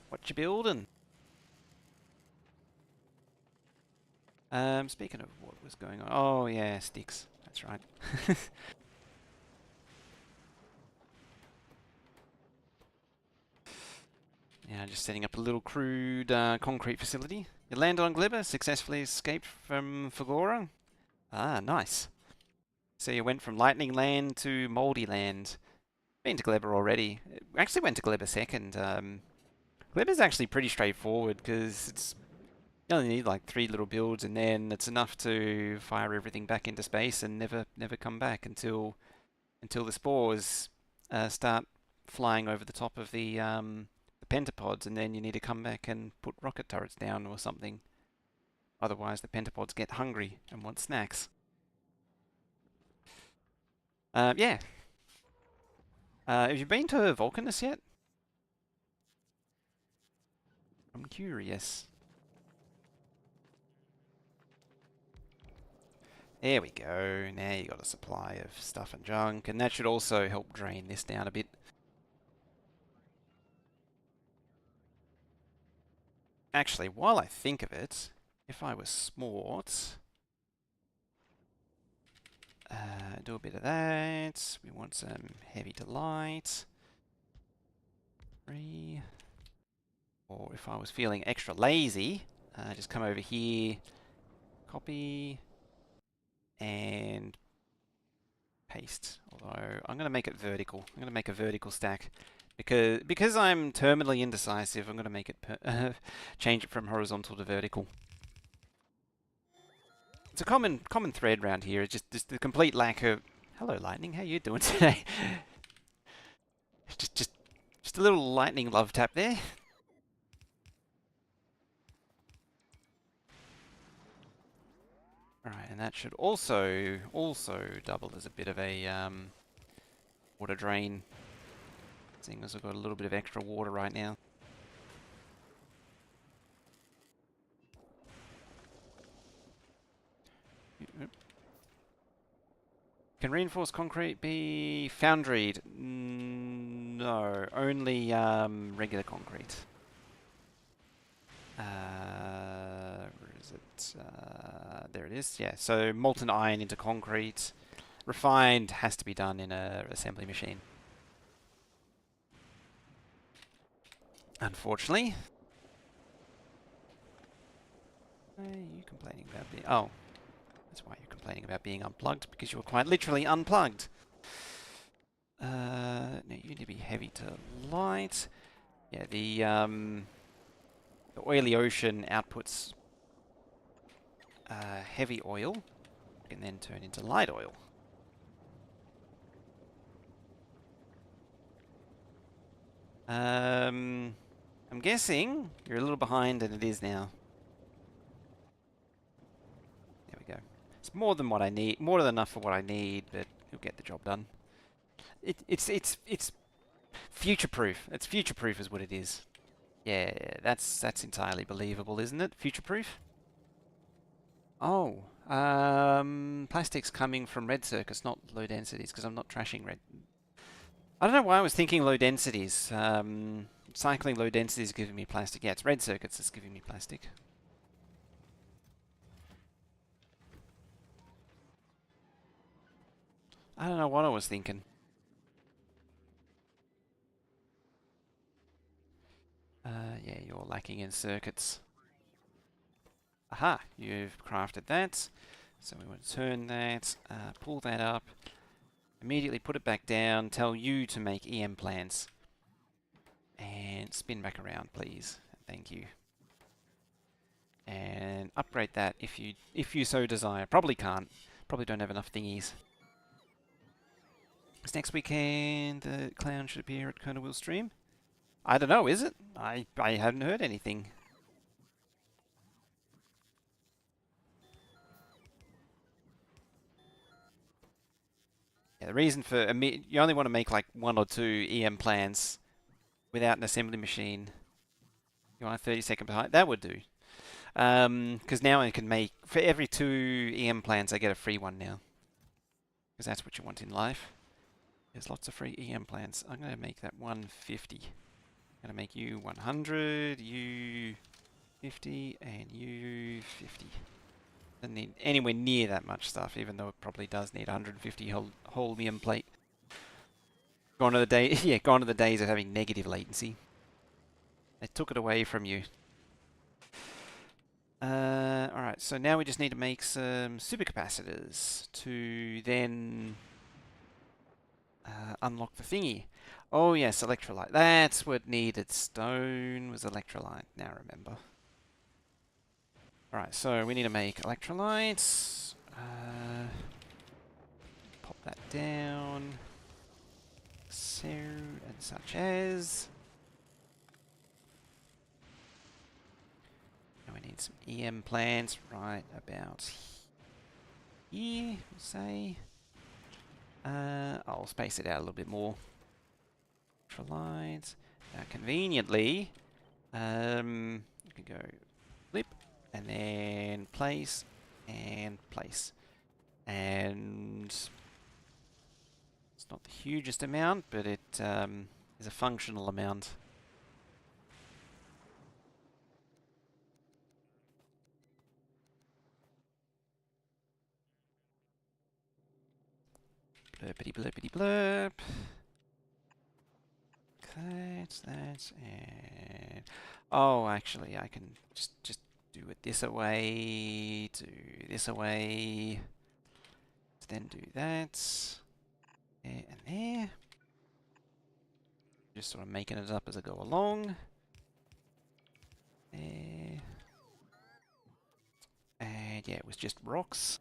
What you building? Speaking of what was going on... Oh, yeah, sticks. That's right. Yeah, just setting up a little crude concrete facility. You landed on Glibber, successfully escaped from Fulgora. Ah, nice. So you went from Lightning Land to Moldy Land. Been to Glibber already. Actually went to Glibber second. Glibber's actually pretty straightforward because it's... You only need like 3 little builds and then it's enough to fire everything back into space and never come back until the spores start flying over the top of the pentapods, and then you need to come back and put rocket turrets down or something. Otherwise the pentapods get hungry and want snacks. Yeah. Have you been to Vulcanus yet? I'm curious. There we go. Now you got a supply of stuff and junk, and that should also help drain this down a bit. Actually, while I think of it, if I was smart, do a bit of that. We want some heavy to light. 3. Or if I was feeling extra lazy, just come over here, copy, and paste. Although I'm going to make it vertical. I'm going to make a vertical stack because I'm terminally indecisive. I'm going to make it change it from horizontal to vertical. It's a common thread around here. It's just the complete lack of... Hello, Lightning. How you doing today? just a little lightning love tap there. Alright, and that should also double as a bit of a water drain, seeing as I've got a little bit of extra water right now. Can reinforced concrete be foundried? No, only regular concrete. Where is it? There it is. Yeah, so molten iron into concrete. Refined has to be done in an assembly machine. Unfortunately. Why are you complaining about being... Oh, that's why you're complaining about being unplugged, because you were quite literally unplugged. No, you need to be heavy to light. Yeah, the oily ocean outputs heavy oil, and then turn into light oil. I'm guessing you're a little behind, and it is now. There we go. It's more than what I need, more than enough for what I need, but you'll get the job done. It's future-proof. It's future-proof is what it is. Yeah, that's entirely believable, isn't it? Future-proof? Oh, plastic's coming from red circuits, not low densities, because I'm not trashing red. I don't know why I was thinking low densities. Cycling low densities is giving me plastic. Yeah, it's red circuits that's giving me plastic. I don't know what I was thinking. hacking in circuits. Aha, you've crafted that. So we want to turn that, pull that up, immediately put it back down, tell you to make EM plans. And spin back around, please. Thank you. And upgrade that if you so desire. Probably can't. Probably don't have enough thingies. Because next weekend the clown should appear at Colonel Will's stream. I don't know, is it? I haven't heard anything. Yeah, the reason for you only want to make like 1 or 2 EM plans without an assembly machine. You want a 30-second behind? That would do. Because now I can make, for every 2 EM plans, I get a free one now. Because that's what you want in life. There's lots of free EM plans. I'm going to make that 150. I'm going to make you 100, you 50, and you 50. Doesn't need anywhere near that much stuff, even though it probably does need 150 holmium plate. Gone are the days, yeah, gone are the days of having negative latency. They took it away from you. Alright, so now we just need to make some supercapacitors to then unlock the thingy. Oh yes, electrolyte. That's what needed. Stone was electrolyte. Now remember. Alright, so we need to make electrolytes. Pop that down. So, and such as. Now we need some EM plants right about here, we'll say. I'll space it out a little bit more. Electrolytes. Now conveniently, you can go flip, and then place, and place. And it's not the hugest amount, but it is a functional amount. Blurpity blurpity blurp. That's and oh, actually, I can just do it this away, do this away, then do that, there and there. Just sort of making it up as I go along. There. And yeah, it was just rocks.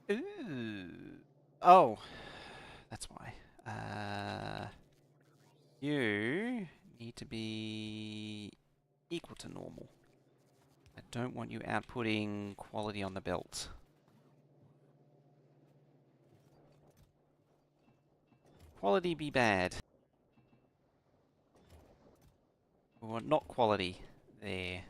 Ooh. Oh, that's why. You need to be equal to normal. I don't want you outputting quality on the belt. Quality be bad. We want not quality there.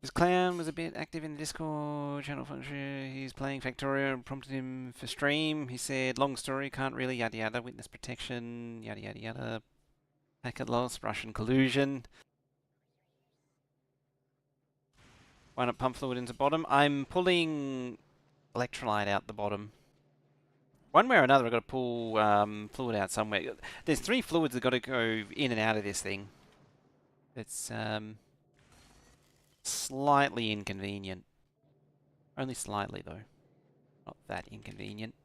This clown was a bit active in the Discord channel function. He's playing Factorio and prompted him for stream. He said, long story, can't really, yada yada, witness protection, yada yada yada. Packet loss, Russian collusion. Why not pump fluid into bottom? I'm pulling electrolyte out the bottom. One way or another, I've got to pull fluid out somewhere. There's 3 fluids that got to go in and out of this thing. It's slightly inconvenient. Only slightly, though. Not that inconvenient.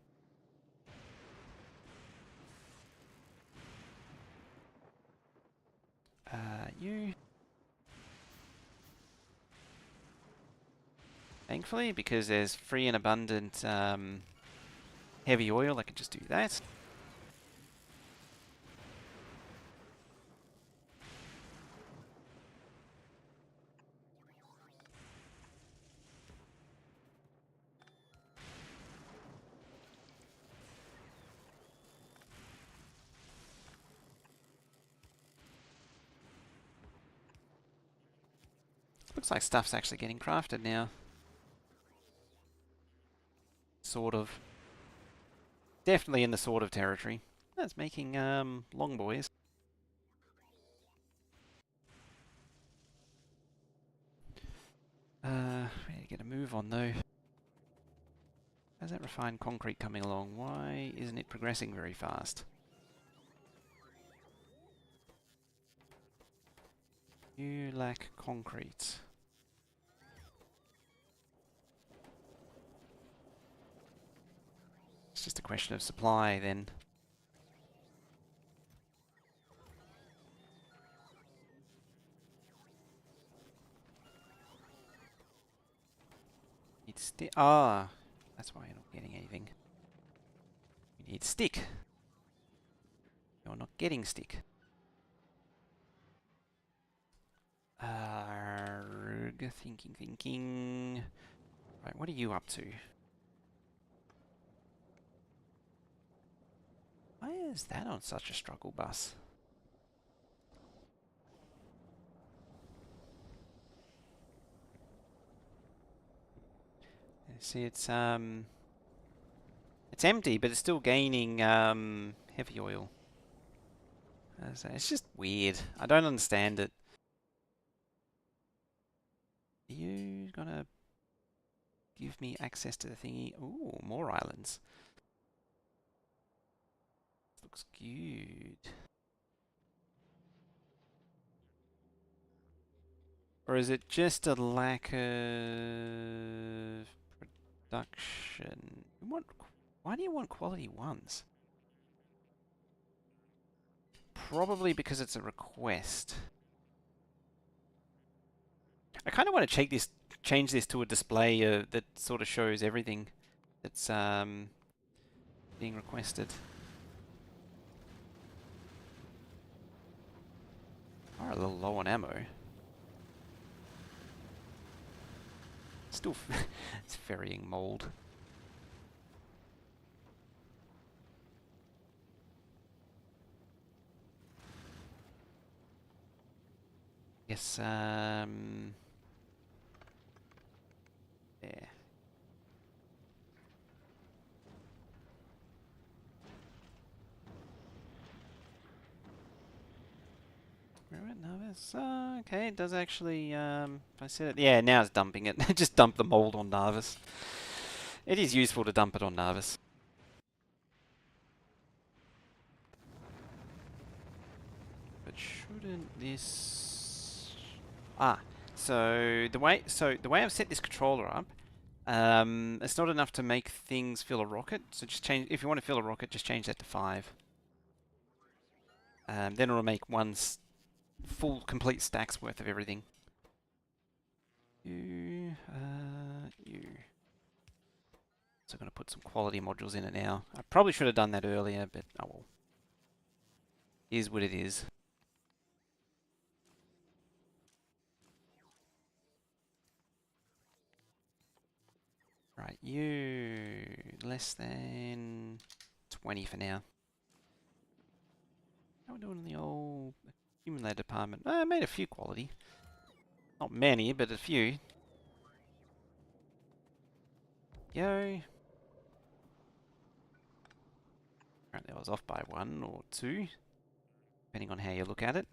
You. Thankfully, because there's free and abundant heavy oil, I can just do that. Looks like stuff's actually getting crafted now. Sort of. Definitely in the sort of territory. That's making long boys. We need to get a move on though. How's that refined concrete coming along? Why isn't it progressing very fast? You lack concrete. It's just a question of supply then. Need stick. Ah, that's why you're not getting anything. You need stick. You're not getting stick. Thinking. Right, what are you up to? Why is that on such a struggle bus? See, it's empty, but it's still gaining heavy oil. So it's just weird. I don't understand it. Are you gonna give me access to the thingy? Ooh, more islands. Looks good. Or is it just a lack of production? Why do you want quality ones? Probably because it's a request. I kind of want to change this to a display that sort of shows everything that's being requested. Are a little low on ammo. Still, it's ferrying mold. Yes, there. Narvis. Okay, it does actually, if I set it, yeah, now it's dumping it. Just dump the mold on Narvis. It is useful to dump it on Narvis. But shouldn't this... so the way I've set this controller up, it's not enough to make things fill a rocket. So just change, if you want to fill a rocket, just change that to 5. Then it'll make one full complete stack's worth of everything. You. So I'm going to put some quality modules in it now. I probably should have done that earlier, but oh well. Is what it is. Right, you less than 20 for now. How are we doing in the old accumulator department? I made a few quality. Not many, but a few. Yo. Apparently I was off by 1 or 2, depending on how you look at it.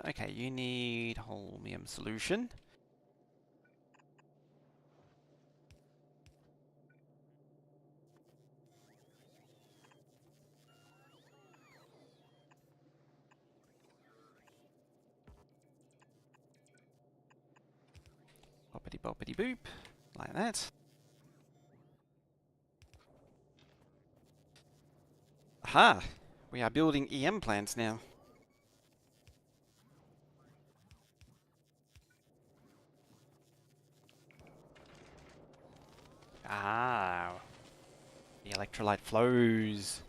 Okay, you need holmium solution. Boppity boppity boop, like that. Aha! We are building EM plants now. Ah, the electrolyte flows.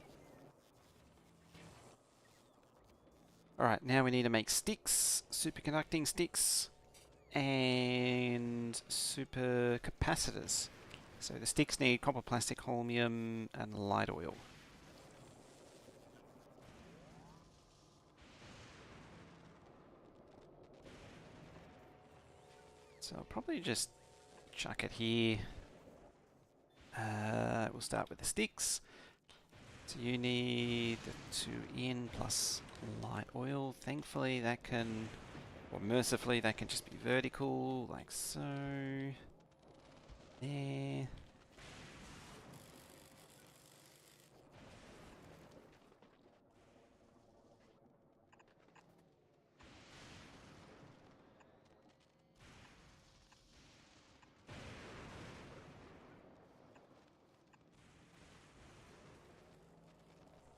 Alright, now we need to make sticks, superconducting sticks. and super capacitors. So the sticks need copper, plastic, holmium, and light oil. So I'll probably just chuck it here. We'll start with the sticks. So you need the 2 in plus light oil. Thankfully that can, or mercifully that can just be vertical, like so. There.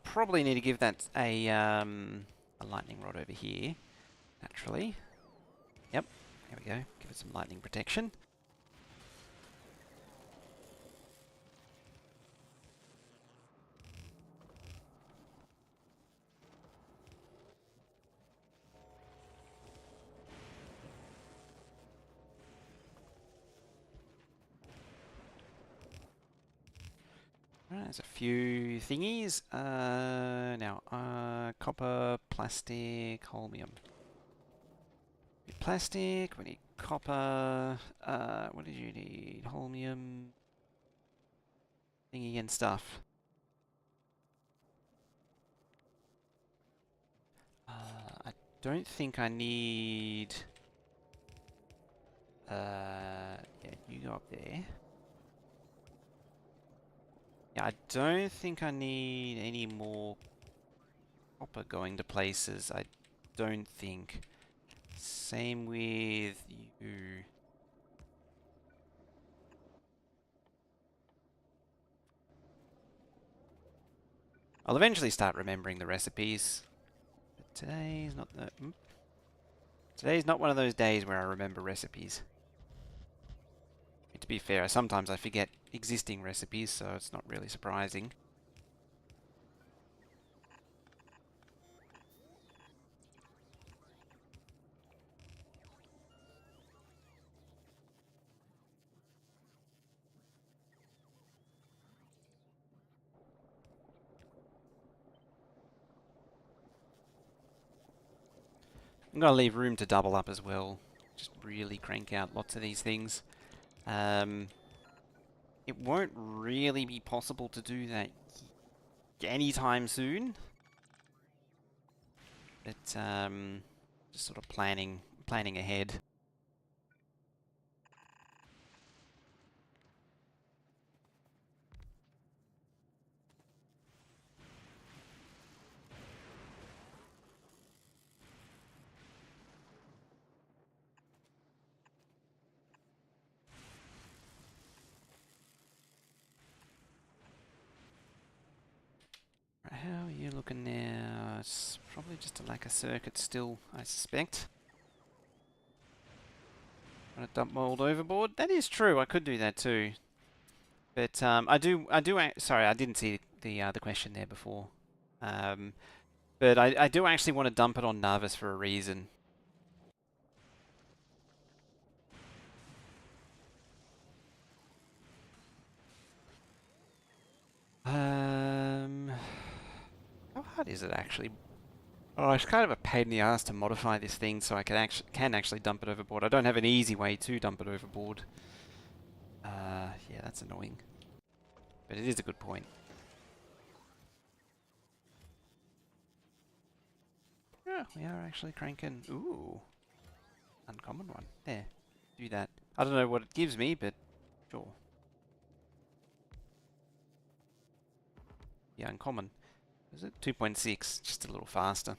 Probably need to give that a lightning rod over here, naturally. Yep, there we go. Give it some lightning protection. Right, there's a few thingies. Now, copper, plastic, holmium. We need plastic, we need copper, what did you need? Holmium, thingy and stuff. I don't think I need... yeah, you go up there. Yeah, I don't think I need any more copper going to places. I don't think. Same with you. I'll eventually start remembering the recipes. But today's not the... Today's not one of those days where I remember recipes. To be fair, sometimes I forget existing recipes, so it's not really surprising. I'm going to leave room to double up as well. Just really crank out lots of these things. It won't really be possible to do that anytime soon. But just sort of planning ahead. How are you looking now? It's probably just a lack of circuit still, I suspect. Want to dump mold overboard? That is true. I could do that too. But sorry, I didn't see the question there before. But I do actually want to dump it on Navis for a reason. How hard is it actually? Oh, it's kind of a pain in the ass to modify this thing so I can actually dump it overboard. I don't have an easy way to dump it overboard. Yeah, that's annoying. But it is a good point. Yeah, we are actually cranking. Ooh, uncommon one. There, do that. I don't know what it gives me, but sure. Yeah, uncommon. Is it 2.6? Just a little faster.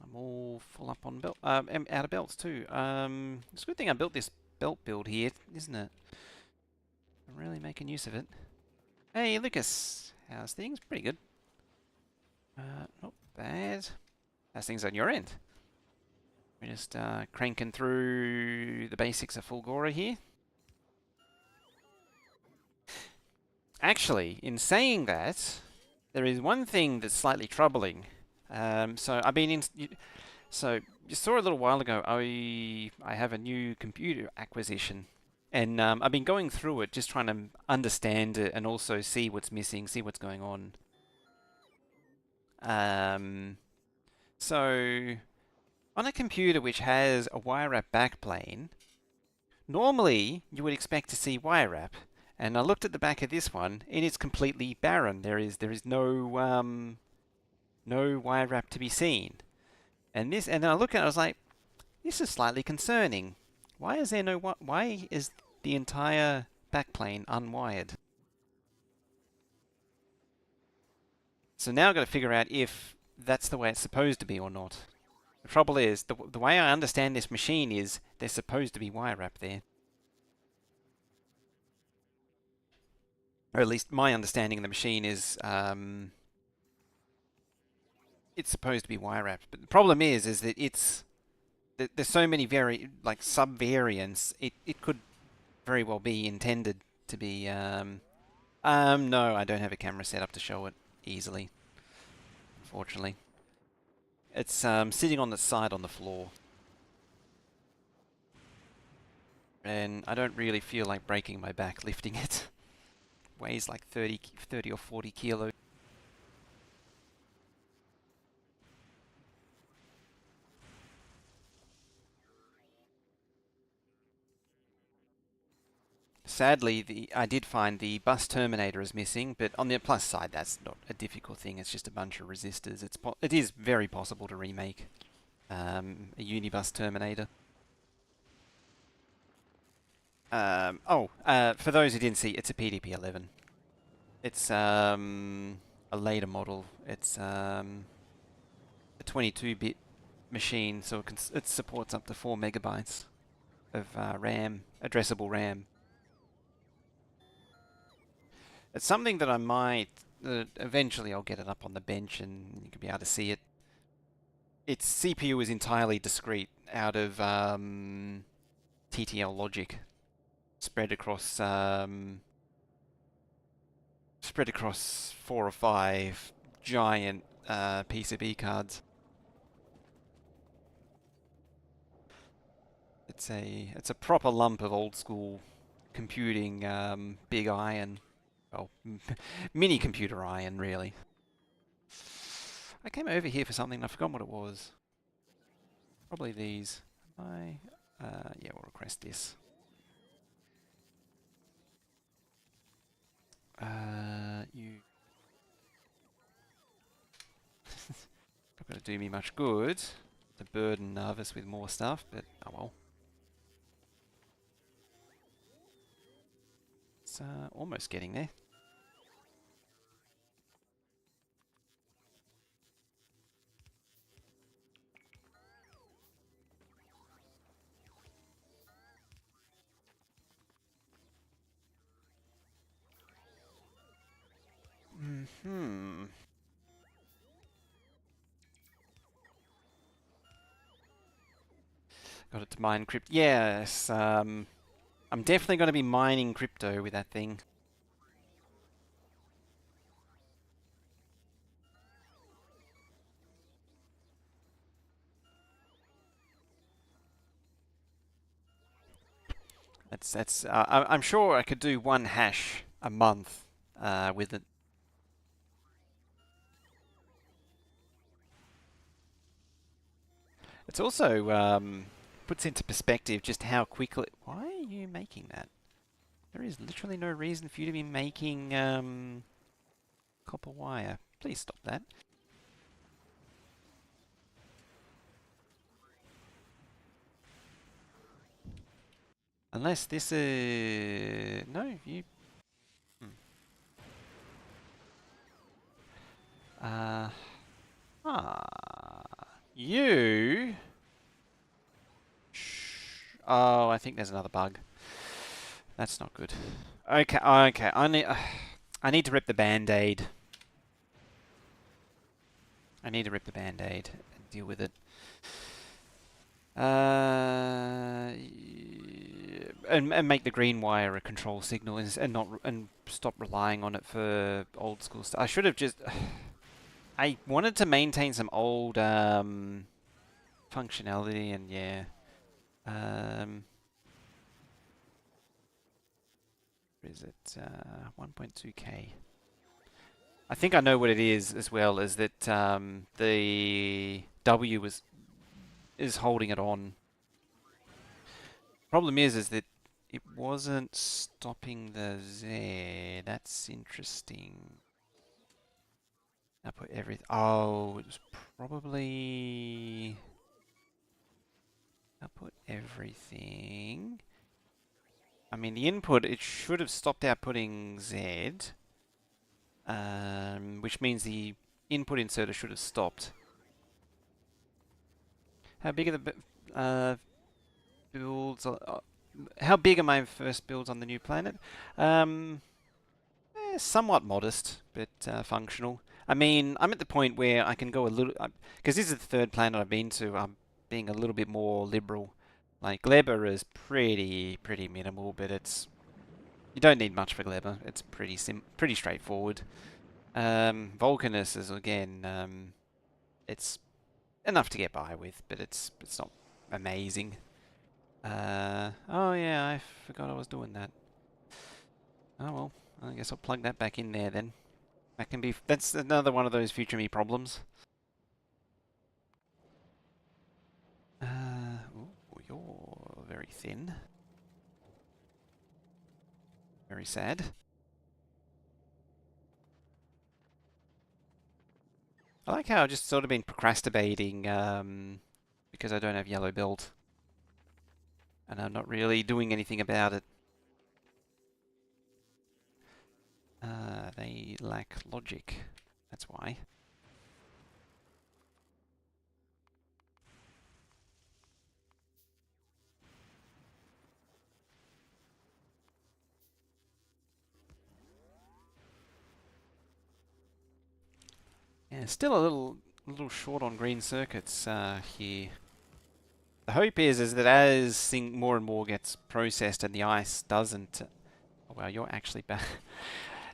I'm all full up on belt. Out of belts too. It's a good thing I built this belt build here, isn't it? I'm really making use of it. Hey, Lucas. How's things? Pretty good. Not bad. How's things on your end? We're just cranking through the basics of Fulgora here. Actually, in saying that, There is one thing that's slightly troubling. So I've been in. So you saw a little while ago. I have a new computer acquisition, and I've been going through it, just trying to understand it and also see what's missing, see what's going on. So on a computer which has a wire wrap backplane, normally you would expect to see wire wrap. And I looked at the back of this one, and it's completely barren. There is no wire wrap to be seen. And then I look at it, I was like, this is slightly concerning. Why is there no why is the entire backplane unwired? So now I've got to figure out if that's the way it's supposed to be or not. The trouble is, the way I understand this machine is there's supposed to be wire wrap there. Or at least my understanding of the machine is it's supposed to be wire wrapped. But the problem is that there's so many sub-variants. It could very well be intended to be. No, I don't have a camera set up to show it easily. Unfortunately, it's sitting on the side on the floor, and I don't really feel like breaking my back lifting it. Weighs like 30 or 40 kilos. Sadly, I did find the bus terminator is missing, but on the plus side, that's not a difficult thing. It's just a bunch of resistors. It is very possible to remake a unibus terminator. For those who didn't see, it's a PDP-11. It's a later model. It's a 22-bit machine, so it supports up to 4 megabytes of RAM, addressable RAM. It's something that I might eventually I'll get it up on the bench and you can be able to see it. Its CPU is entirely discrete out of TTL logic, spread across 4 or 5 giant PCB cards. It's a proper lump of old school computing, big iron. Well, mini computer iron, really. I came over here for something and I forgot what it was. Probably these. Yeah, we'll request this. You. Not going to do me much good to burden Nervous with more stuff, but oh well. It's almost getting there. Got it to mine crypto. Yes, I'm definitely going to be mining crypto with that thing. I'm sure I could do 1 hash a month with it. It's also puts into perspective just how quickly. Why are you making that? There is literally no reason for you to be making copper wire. Please stop that. Unless this is... No, you... You... Oh, I think there's another bug. That's not good. Okay, okay. I need to rip the band-aid. I need to rip the band-aid and deal with it. and make the green wire a control signal and not and stop relying on it for old school stuff. I should have just. I wanted to maintain some old functionality, and yeah. Where is it? 1.2K. I think I know what it is as well. Is that the W is holding it on. Problem is that it wasn't stopping the Z. That's interesting. I put everything. Oh, it was probably. I put everything. I mean, the input, it should have stopped outputting Z, which means the input inserter should have stopped. How big are the builds? How big are my first builds on the new planet? Somewhat modest, but functional. I mean, I'm at the point where I can go a little, because this is the third planet I've been to. I'm being a little bit more liberal. Like Gleber is pretty minimal, but you don't need much for Gleber. It's pretty straightforward. Vulcanus is again, it's enough to get by with, but it's not amazing. Oh yeah, I forgot I was doing that. Oh well, I guess I'll plug that back in there then. That's another one of those future me problems. Ooh, you're very thin. Very sad. I like how I've just sort of been procrastinating because I don't have yellow belt. And I'm not really doing anything about it. They lack logic. That's why. Yeah, still a little short on green circuits here. The hope is that as more and more gets processed and the ice doesn't. Oh well, you're actually back.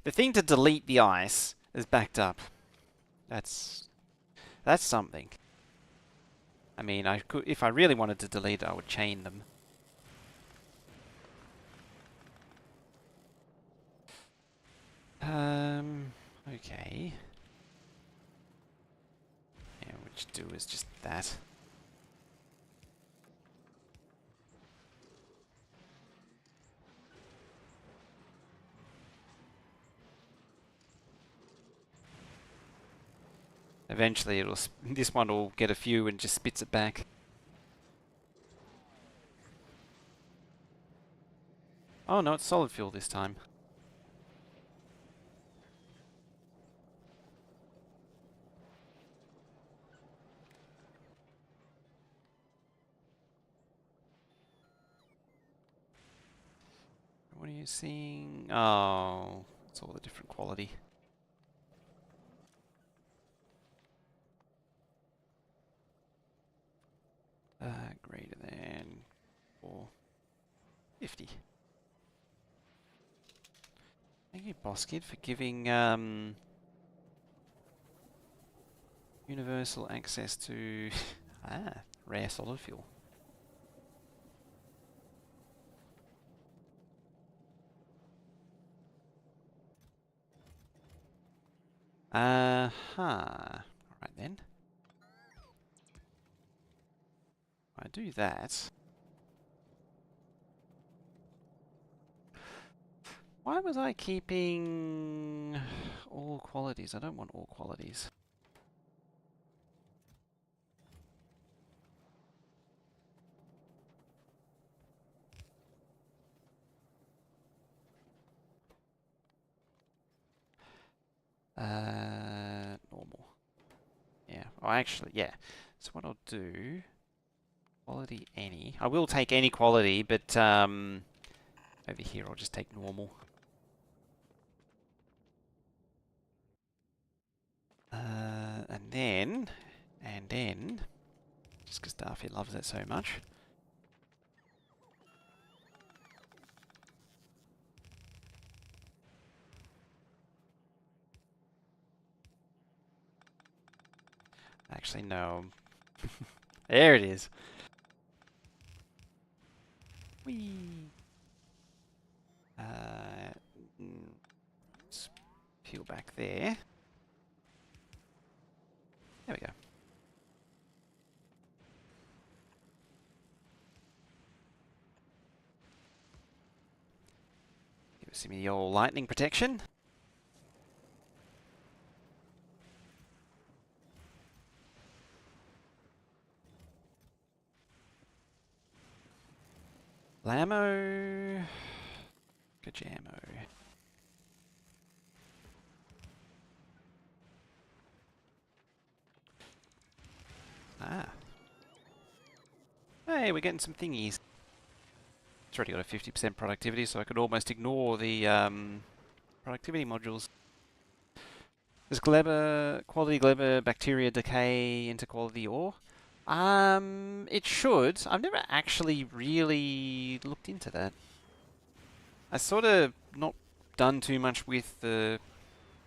The thing to delete the ice is backed up. That's something. I mean, I could, if I really wanted to delete it, I would chain them. Okay. Yeah, which do is just that. Eventually, this one will get a few and just spits it back. Oh no, it's solid fuel this time. What are you seeing? Oh, it's all the different quality. Greater than 450. Thank you, Boss Kid, for giving universal access to rare solid fuel. Alright then. I do that. Why was I keeping all qualities? I don't want all qualities. Normal. Yeah. Oh, actually, yeah. So what I'll do, quality any. I will take any quality, but over here I'll just take normal. And then, just because Darcy loves it so much. Actually, no. There it is. Whee! Let's peel back there. There we go. Give us some of the old lightning protection. Blammo. Gajammo. Ah. Hey, we're getting some thingies. It's already got a 50% productivity, so I could almost ignore the productivity modules. Does quality Gleba bacteria decay into quality ore? It should. I've never actually really looked into that. I sort of not done too much with the...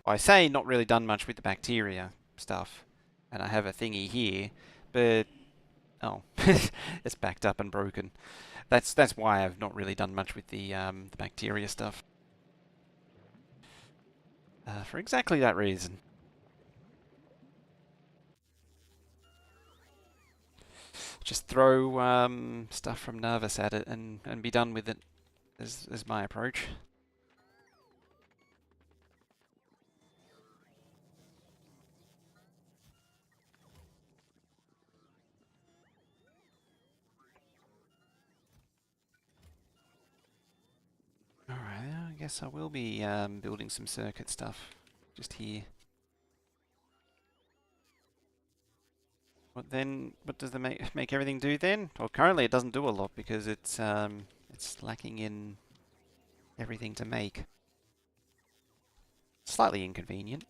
I say not really done much with the bacteria stuff. And I have a thingy here, but... Oh, it's backed up and broken. That's why I've not really done much with the bacteria stuff. For exactly that reason. Just throw stuff from Nervous at it and be done with it, is my approach. Alright, I guess I will be building some circuit stuff just here. What does the make everything do then? Well, currently it doesn't do a lot because it's lacking in everything to make. Slightly inconvenient.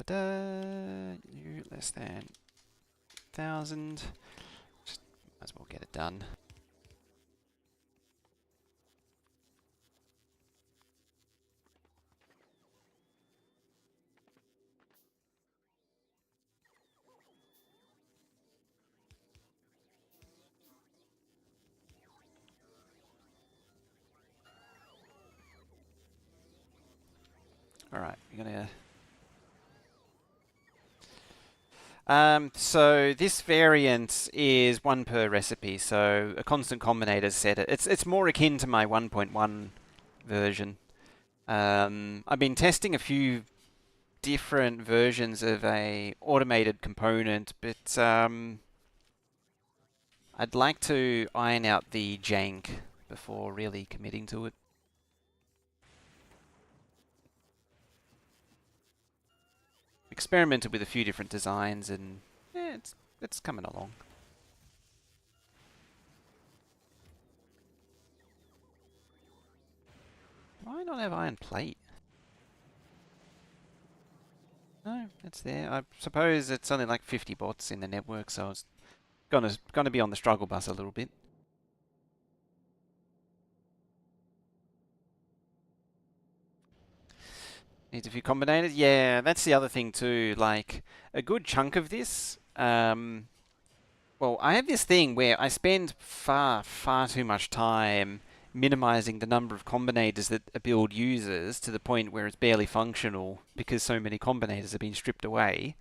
You less than 1,000. Just might as well get it done. Alright, we're gonna... so this variant is 1 per recipe, so a constant combinator set it. It's more akin to my 1.1 version. I've been testing a few different versions of a automated component, but I'd like to iron out the jank before really committing to it. Experimented with a few different designs and yeah, it's coming along. Why not have iron plate? No, it's there. I suppose it's only like 50 bots in the network, so it's gonna be on the struggle bus a little bit. Needs a few combinators. Yeah, that's the other thing too. Like a good chunk of this. Well, I have this thing where I spend far too much time minimizing the number of combinators that a build uses to the point where it's barely functional because so many combinators have been stripped away.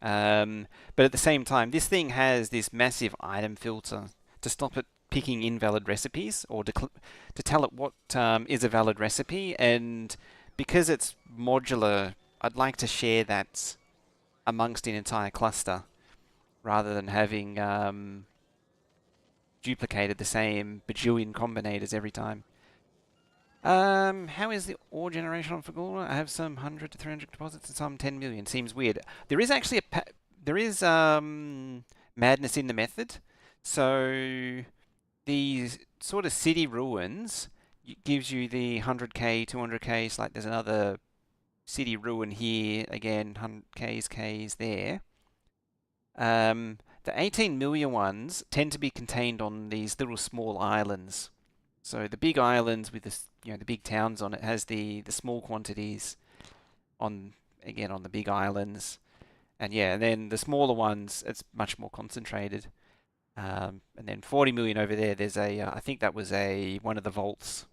But at the same time, this thing has this massive item filter to stop it picking invalid recipes or to tell it what is a valid recipe. And because it's modular, I'd like to share that amongst an entire cluster rather than having duplicated the same bajillion combinators every time. How is the ore generation on Fulgora? I have some 100 to 300 deposits and some 10 million. Seems weird. There is actually there is madness in the method. So the sort of city ruins gives you the 100k, 200k. Like there's another city ruin here again, Ks there. The 18 million ones tend to be contained on these little small islands. So the big islands with the big towns on it has the small quantities on again on the big islands, and yeah, and then the smaller ones it's much more concentrated. And then 40 million over there. There's I think that was one of the vaults.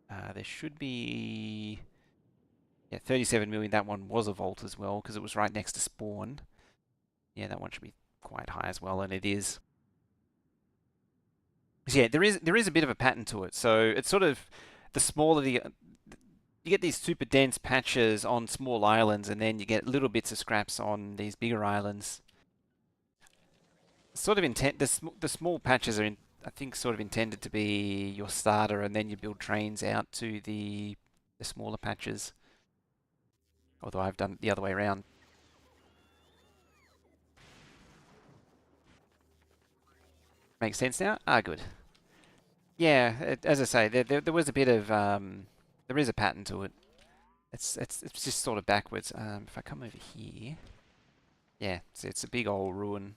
There should be 37 million. That one was a vault as well because it was right next to spawn. Yeah, that one should be quite high as well, and it is. So yeah, there is a bit of a pattern to it. So it's sort of the smaller you get these super dense patches on small islands, and then you get little bits of scraps on these bigger islands. Sort of the small patches are I think sort of intended to be your starter, and then you build trains out to the smaller patches. Although I've done it the other way around. Makes sense now? Ah, good. Yeah, as I say, there was a bit of there is a pattern to it. It's just sort of backwards. If I come over here, yeah, it's a big old ruin,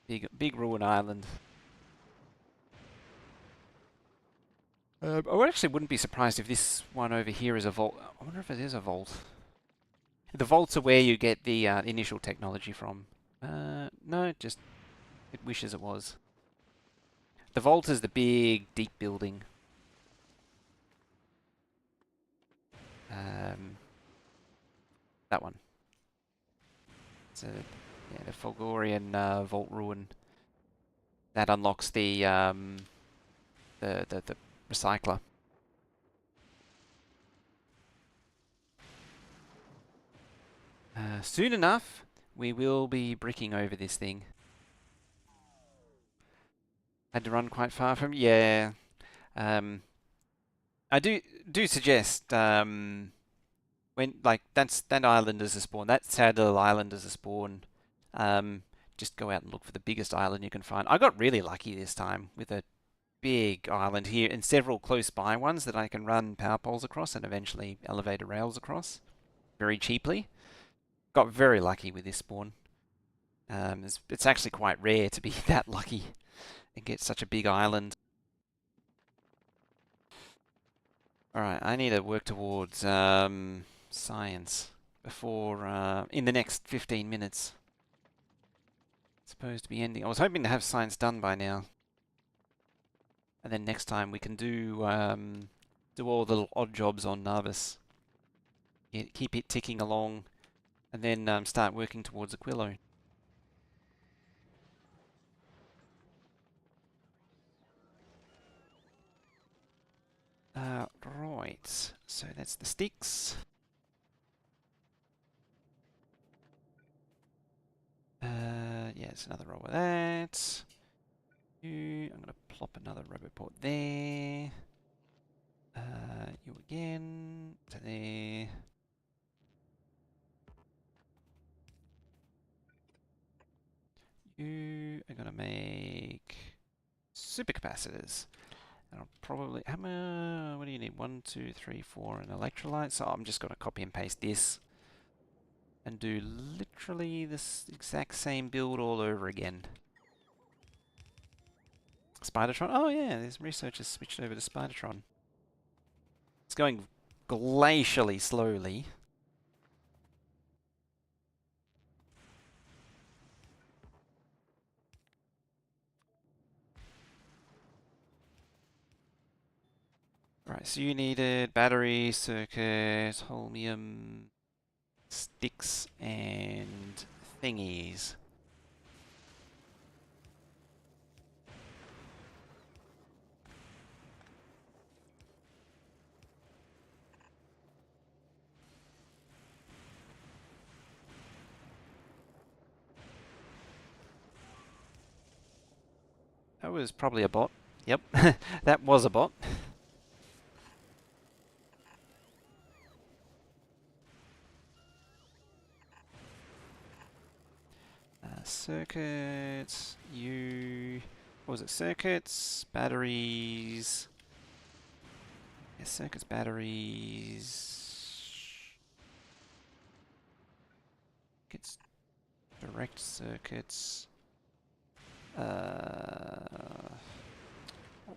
big ruin island. I actually wouldn't be surprised if this one over here is a vault. I wonder if it is a vault. The vaults are where you get the initial technology from. No, just it wishes it was. The vault is the big, deep building. That one. So, yeah, the Fulgorian vault ruin. That unlocks the recycler. Soon enough, we will be bricking over this thing. Had to run quite far from. Yeah. I do suggest when like that island as a spawn, that Saddle Island as a spawn. Just go out and look for the biggest island you can find. I got really lucky this time with a big island here and several close by ones that I can run power poles across and eventually elevator rails across very cheaply. Got very lucky with this spawn. It's actually quite rare to be that lucky and get such a big island. Alright, I need to work towards science before in the next 15 minutes. It's supposed to be ending. I was hoping to have science done by now. And then next time we can do all the little odd jobs on Narvis. Keep it ticking along, and then start working towards Aquilo. Right, so that's the sticks. Yeah, it's another roll of that. I'm going to plop another roboport there. You again to there. You are going to make supercapacitors. And I'll probably, what do you need? 1, 2, 3, 4, an electrolyte. So I'm just going to copy and paste this and do literally this exact same build all over again. Spidertron. Oh yeah, there's researchers switched over to Spidertron. It's going glacially slowly. Right, so you needed battery, circuit, holmium, sticks, and thingies. That was probably a bot. Yep, that was a bot. Circuits, what was it? Circuits, batteries, Yeah, circuits, batteries. It's direct circuits. What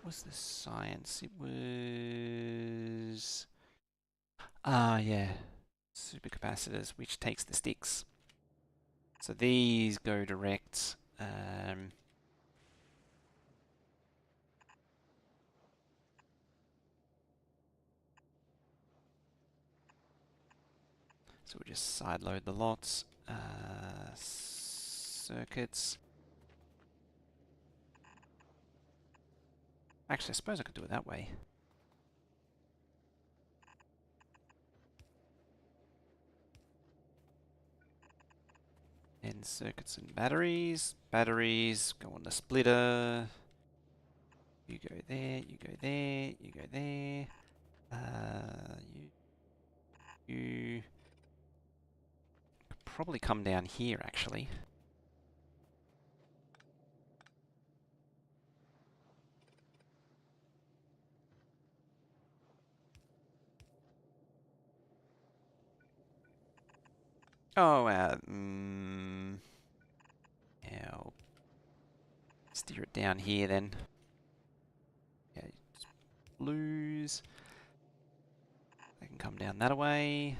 was the science? It was... yeah. Supercapacitors, which takes the sticks. So these go direct. So we'll just sideload the lots. Circuits. Actually, I suppose I could do it that way. And circuits and batteries. Batteries go on the splitter. You go there, you go there, you go there. You could probably come down here, actually. Oh, yeah, I'll steer it down here then. Yeah, blues. They can come down that way.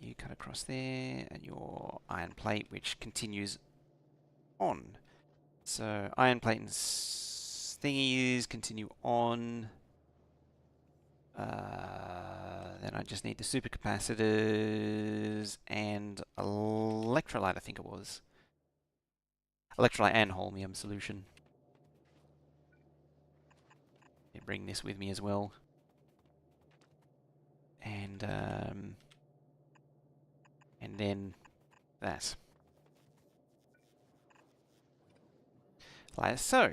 You cut across there, and your iron plate, which continues on. So iron plate and thingies continue on. Then I just need the supercapacitors and electrolyte, I think it was. Electrolyte and holmium solution. Bring this with me as well. And then that. Like so.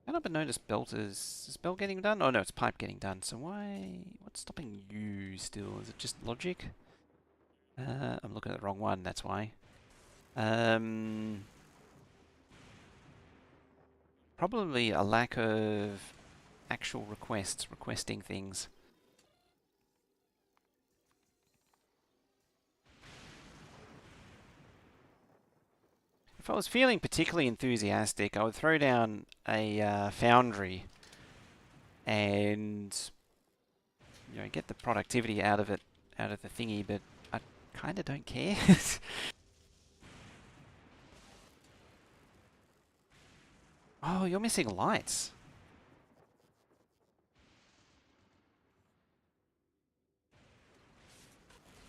Can I notice belt is belt getting done? Oh no, it's pipe getting done. So what's stopping you still? Is it just logic? I'm looking at the wrong one, that's why. Probably a lack of actual requesting things. If I was feeling particularly enthusiastic, I would throw down a Foundry and get the productivity out of it, out of the thingy. But I kind of don't care. Oh, you're missing lights.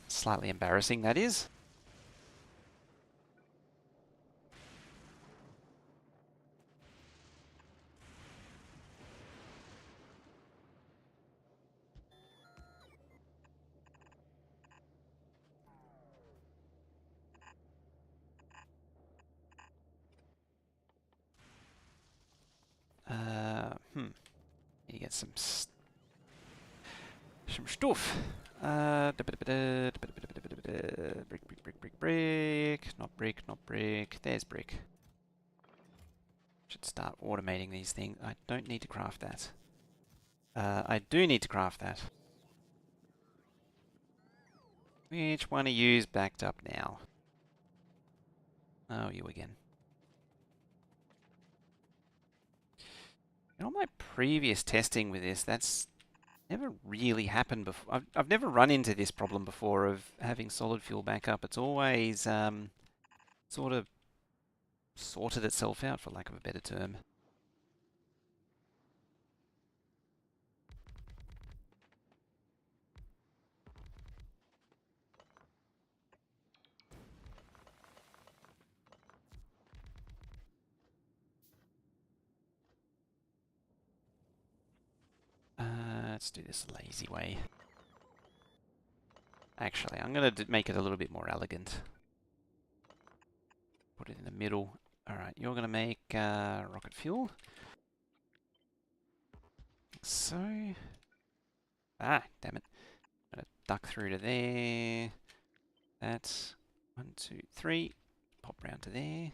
Slightly embarrassing, that is. Need to get some stuff. Brick. Not brick, not brick. There's brick. Should start automating these things. I don't need to craft that. I do need to craft that. Which one of you's backed up now? Oh, you again. On my previous testing with this, that's never really happened before. I've never run into this problem before of having solid fuel backup. It's always sort of sorted itself out, for lack of a better term. Let's do this lazy way. Actually, I'm going to make it a little bit more elegant. Put it in the middle. Alright, you're going to make rocket fuel. So... Ah, damn it. I'm going to duck through to there. That's 1, 2, 3. Pop round to there.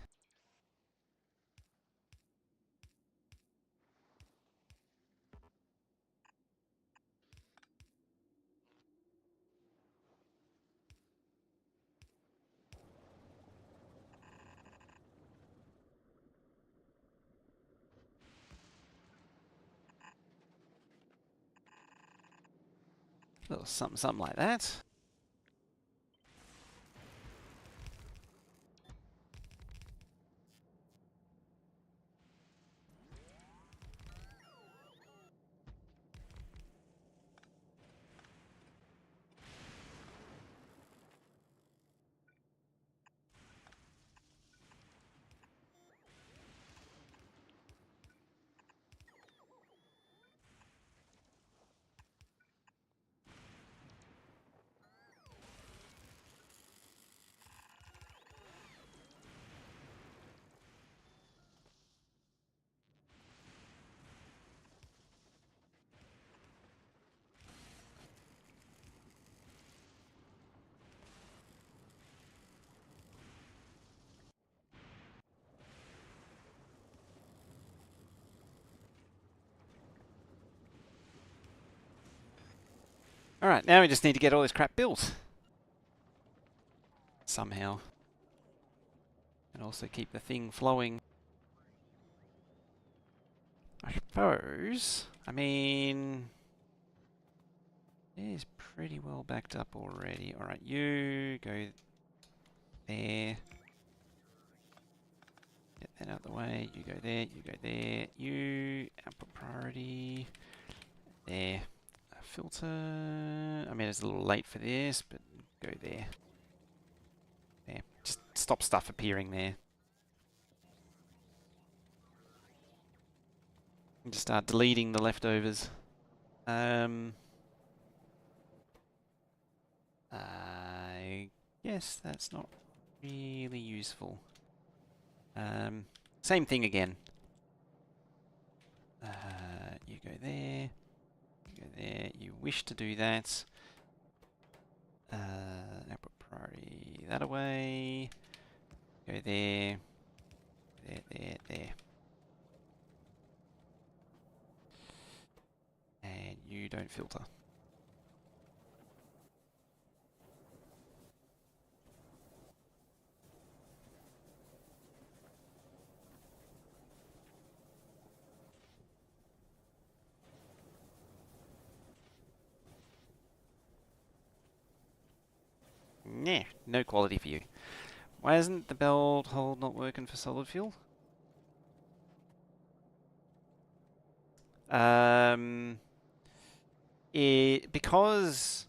little something like that. Alright, now we just need to get all this crap built. Somehow. And also keep the thing flowing. I suppose. I mean, it is pretty well backed up already. Alright, you go there. Get that out of the way. You go there, you go there. You, output priority. There. Filter. I mean, it's a little late for this, but go there. There. Just stop stuff appearing there. And just start deleting the leftovers. I guess that's not really useful. Same thing again. You go there. You go there. You wish to do that. Output priority that away. Go there. There, there, there. And you don't filter. Nah, no quality for you. Why isn't the belt hold not working for solid fuel? Because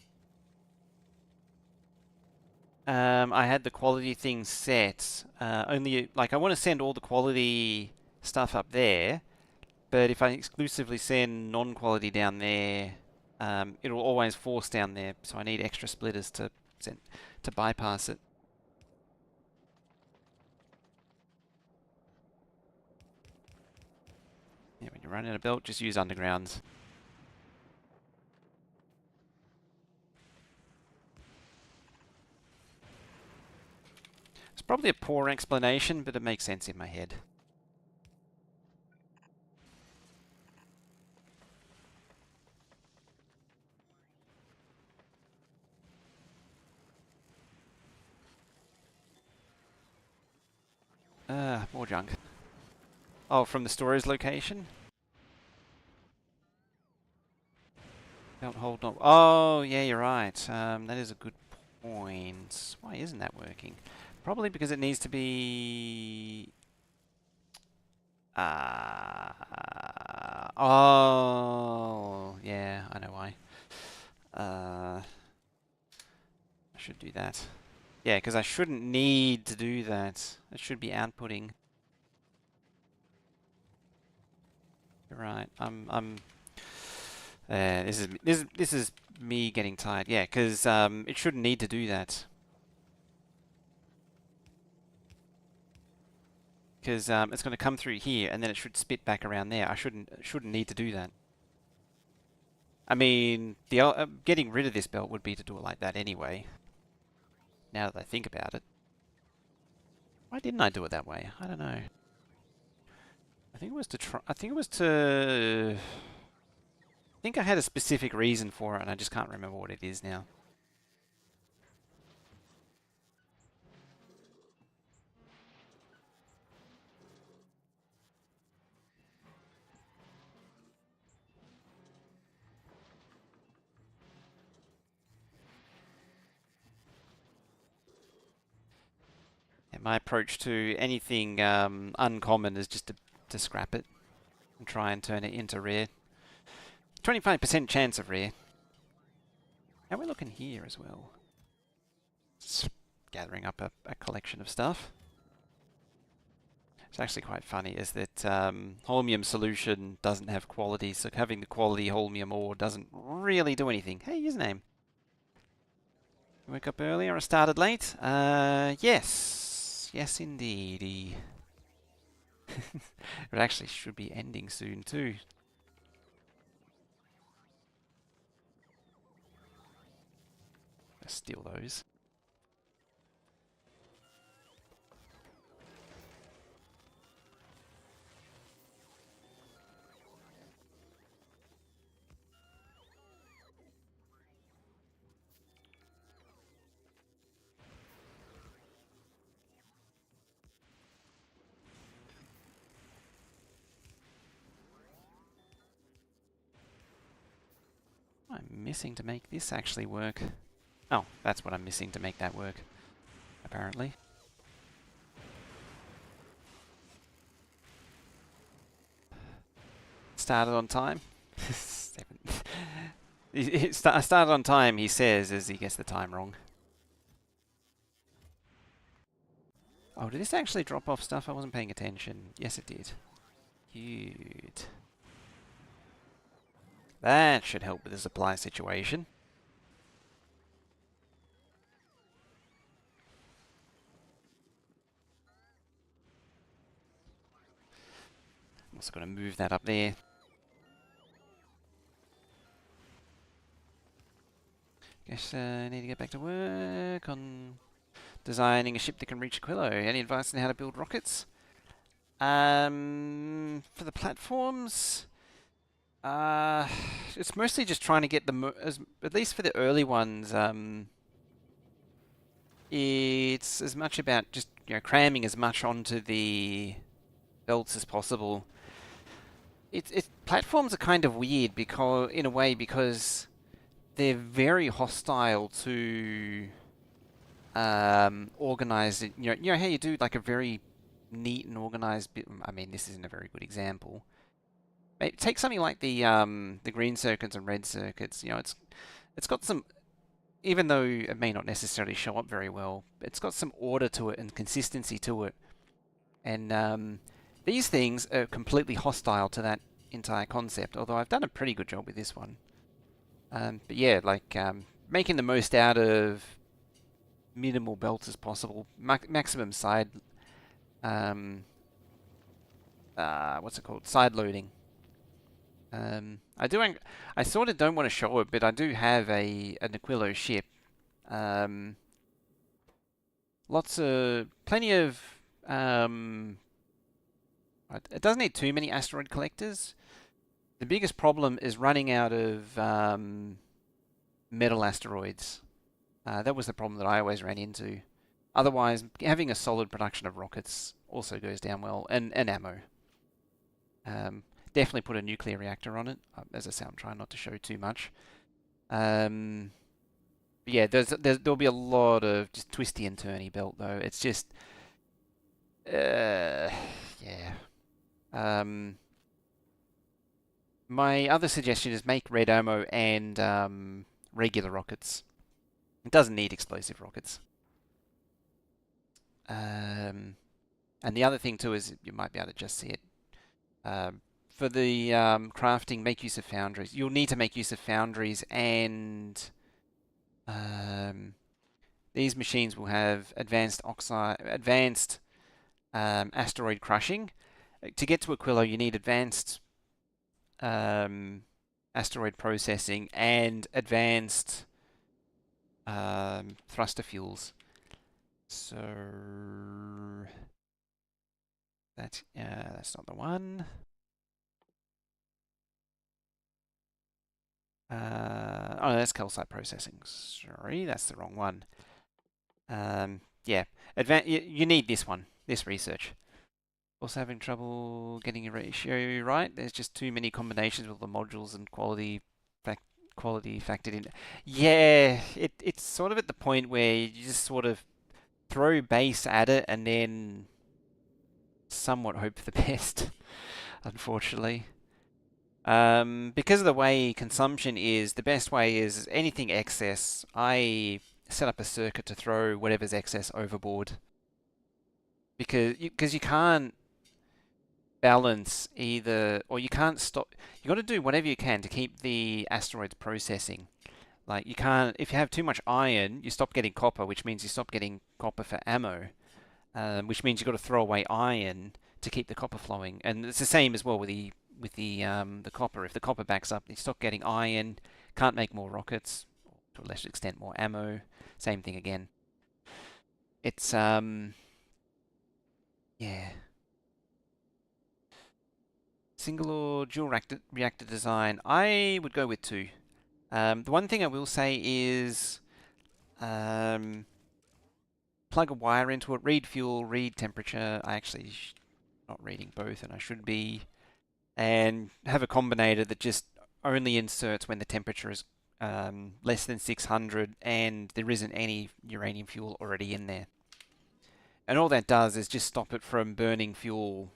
I had the quality thing set. Only like I want to send all the quality stuff up there, but if I exclusively send non-quality down there, it'll always force down there. So I need extra splitters to bypass it. Yeah, when you run out of belt, just use undergrounds. It's probably a poor explanation, but it makes sense in my head. More junk. Oh, from the storage location? Belt hold not. Oh, yeah, you're right. That is a good point. Why isn't that working? Probably because it needs to be. Oh, yeah, I know why. I should do that. Yeah, because I shouldn't need to do that. It should be outputting. You're right. This is me getting tired. Yeah, because it shouldn't need to do that. Because it's going to come through here and then it should spit back around there. I shouldn't need to do that. I mean, the getting rid of this belt would be to do it like that anyway. Now that I think about it, why didn't I do it that way? I don't know. I think it was to try. I think it was to. I think I had a specific reason for it, and I just can't remember what it is now. My approach to anything uncommon is just to scrap it and try and turn it into rare. 25% chance of rare. How are we looking here as well? Just gathering up a collection of stuff. It's actually quite funny is that holmium solution doesn't have quality, so having the quality holmium ore doesn't really do anything. Hey, username. Woke up earlier, I started late. Yes. Yes, indeedy. It actually should be ending soon too. Let's steal those. I'm missing to make this actually work. Oh, that's what I'm missing to make that work, apparently. Started on time. I started on time, he says, as he gets the time wrong. Oh, did this actually drop off stuff? I wasn't paying attention. Yes, it did. Cute. That should help with the supply situation. I'm also going to move that up there. Guess I need to get back to work on designing a ship that can reach Aquilo. Any advice on how to build rockets? For the platforms, it's mostly just trying to get them, at least for the early ones, it's as much about just cramming as much onto the belts as possible. Platforms are kind of weird because, in a way, because they're very hostile to organized. You know how you do like a very neat and organized bit. I mean, this isn't a very good example. Take something like the green circuits and red circuits. It's got some, even though it may not necessarily show up very well, it's got some order to it and consistency to it. And these things are completely hostile to that entire concept, although I've done a pretty good job with this one. But yeah, like making the most out of minimal belts as possible, maximum side, what's it called? Side loading. I sort of don't want to show it, but I do have an Aquilo ship. Plenty of, it doesn't need too many asteroid collectors. The biggest problem is running out of metal asteroids. That was the problem that I always ran into. Otherwise, having a solid production of rockets also goes down well, and ammo. Definitely put a nuclear reactor on it. As I say, I'm trying not to show too much. Yeah, there'll be a lot of just twisty and turny belt though. It's just, yeah. My other suggestion is make red ammo and regular rockets. It doesn't need explosive rockets. And the other thing too is you might be able to just see it. For the crafting, make use of foundries. You'll need to make use of foundries, and these machines will have advanced asteroid crushing. To get to Aquilo, you need advanced asteroid processing and advanced thruster fuels. So that's not the one. Oh, that's calcite processing. Sorry, that's the wrong one. Yeah, you need this one, this research. Also having trouble getting a ratio right. There's just too many combinations with the modules and quality factored in. Yeah, it's sort of at the point where you just sort of throw base at it and then somewhat hope for the best, unfortunately. Because of the way consumption is, the best way is anything excess, I set up a circuit to throw whatever's excess overboard. Because you can't balance either, or you can't stop. You got to do whatever you can to keep the asteroids processing. Like you can't, if you have too much iron, you stop getting copper, which means you stop getting copper for ammo, which means you've got to throw away iron to keep the copper flowing. And it's the same as well with the copper. If the copper backs up, you stop getting iron, can't make more rockets, to a lesser extent more ammo. Same thing again. It's yeah. Single or dual reactor design. I would go with two. The one thing I will say is plug a wire into it, read fuel, read temperature. I actually not reading both, and I should be. And have a combinator that just only inserts when the temperature is less than 600 and there isn't any uranium fuel already in there. And all that does is just stop it from burning fuel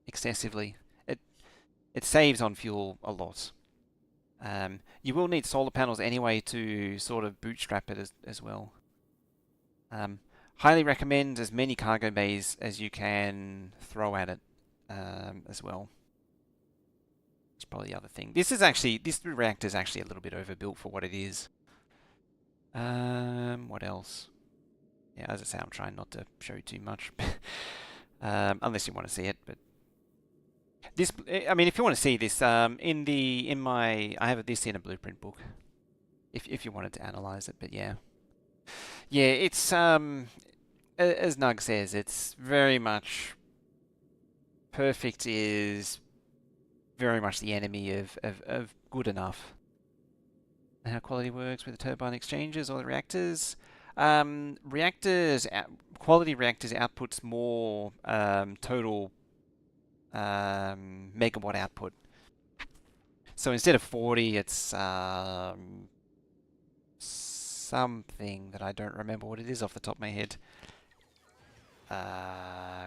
excessively. It saves on fuel a lot. You will need solar panels anyway to sort of bootstrap it as well. Highly recommend as many cargo bays as you can throw at it as well. It's probably the other thing. This reactor is actually a little bit overbuilt for what it is. What else? Yeah, as I say, I'm trying not to show too much, unless you want to see it. But this, I mean, if you want to see this, I have this in a blueprint book. If you wanted to analyze it, but yeah, it's as Nug says, it's very much perfect is very much the enemy of good enough. And how quality works with the turbine exchanges or the reactors. Quality reactors outputs more total megawatt output. So instead of 40, it's something that I don't remember what it is off the top of my head.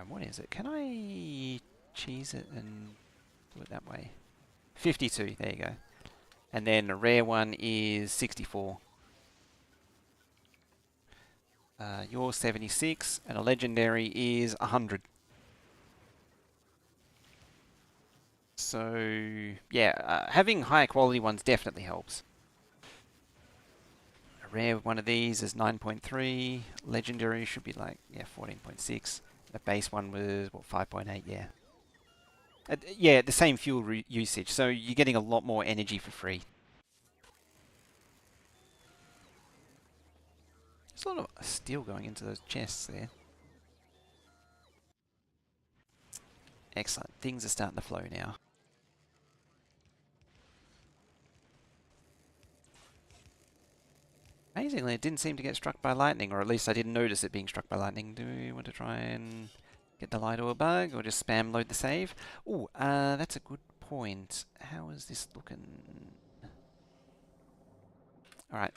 What is it? Can I cheese it and do it that way? 52, there you go. And then a rare one is 64. Yours 76, and a legendary is 100. So, yeah, having higher quality ones definitely helps. A rare one of these is 9.3. Legendary should be like, yeah, 14.6. The base one was, what, 5.8, yeah. Yeah, the same fuel usage, so you're getting a lot more energy for free. There's a lot of steel going into those chests there. Excellent. Things are starting to flow now. Amazingly, it didn't seem to get struck by lightning, or at least I didn't notice it being struck by lightning. Do we want to try and get the light ore bug, or just spam load the save? Oh, that's a good point. How is this looking? Alright,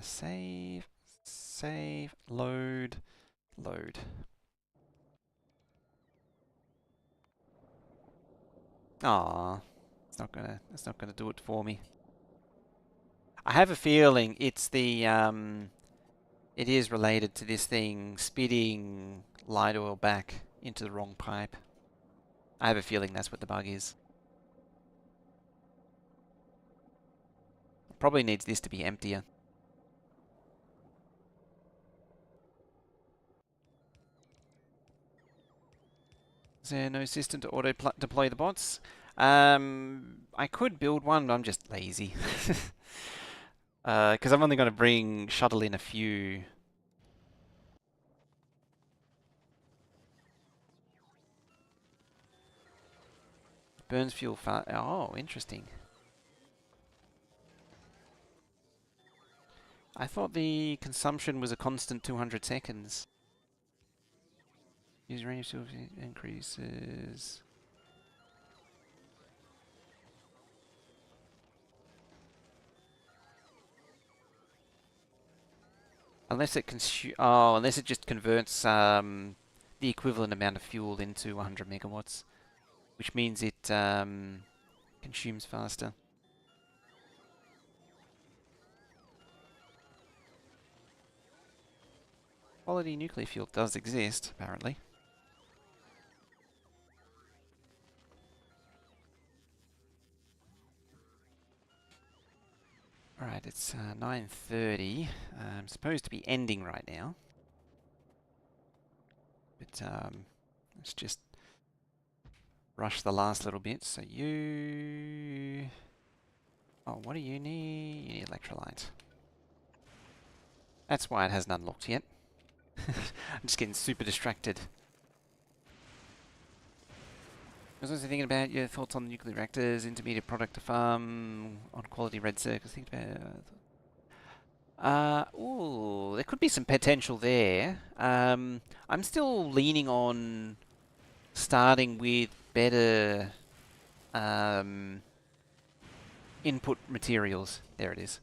save, load. Ah, that's not gonna do it for me. I have a feeling it's it is related to this thing spitting light oil back into the wrong pipe. I have a feeling that's what the bug is. Probably needs this to be emptier. Is there no system to auto-deploy the bots? I could build one, but I'm just lazy. Because I'm only going to shuttle in a few. Burns fuel fast. Oh, interesting. I thought the consumption was a constant 200 seconds. Use range fuel increases. Unless it unless it just converts the equivalent amount of fuel into 100 megawatts, which means it consumes faster. Quality nuclear fuel does exist, apparently. Alright, it's 9:30. I'm supposed to be ending right now. But let's just rush the last little bit. So you... Oh, what do you need? You need electrolyte. That's why it hasn't unlocked yet. I'm just getting super distracted. I was also thinking about your thoughts on nuclear reactors, intermediate product to farm, on quality red circuits. Think about... ooh, there could be some potential there. I'm still leaning on starting with better input materials. There it is.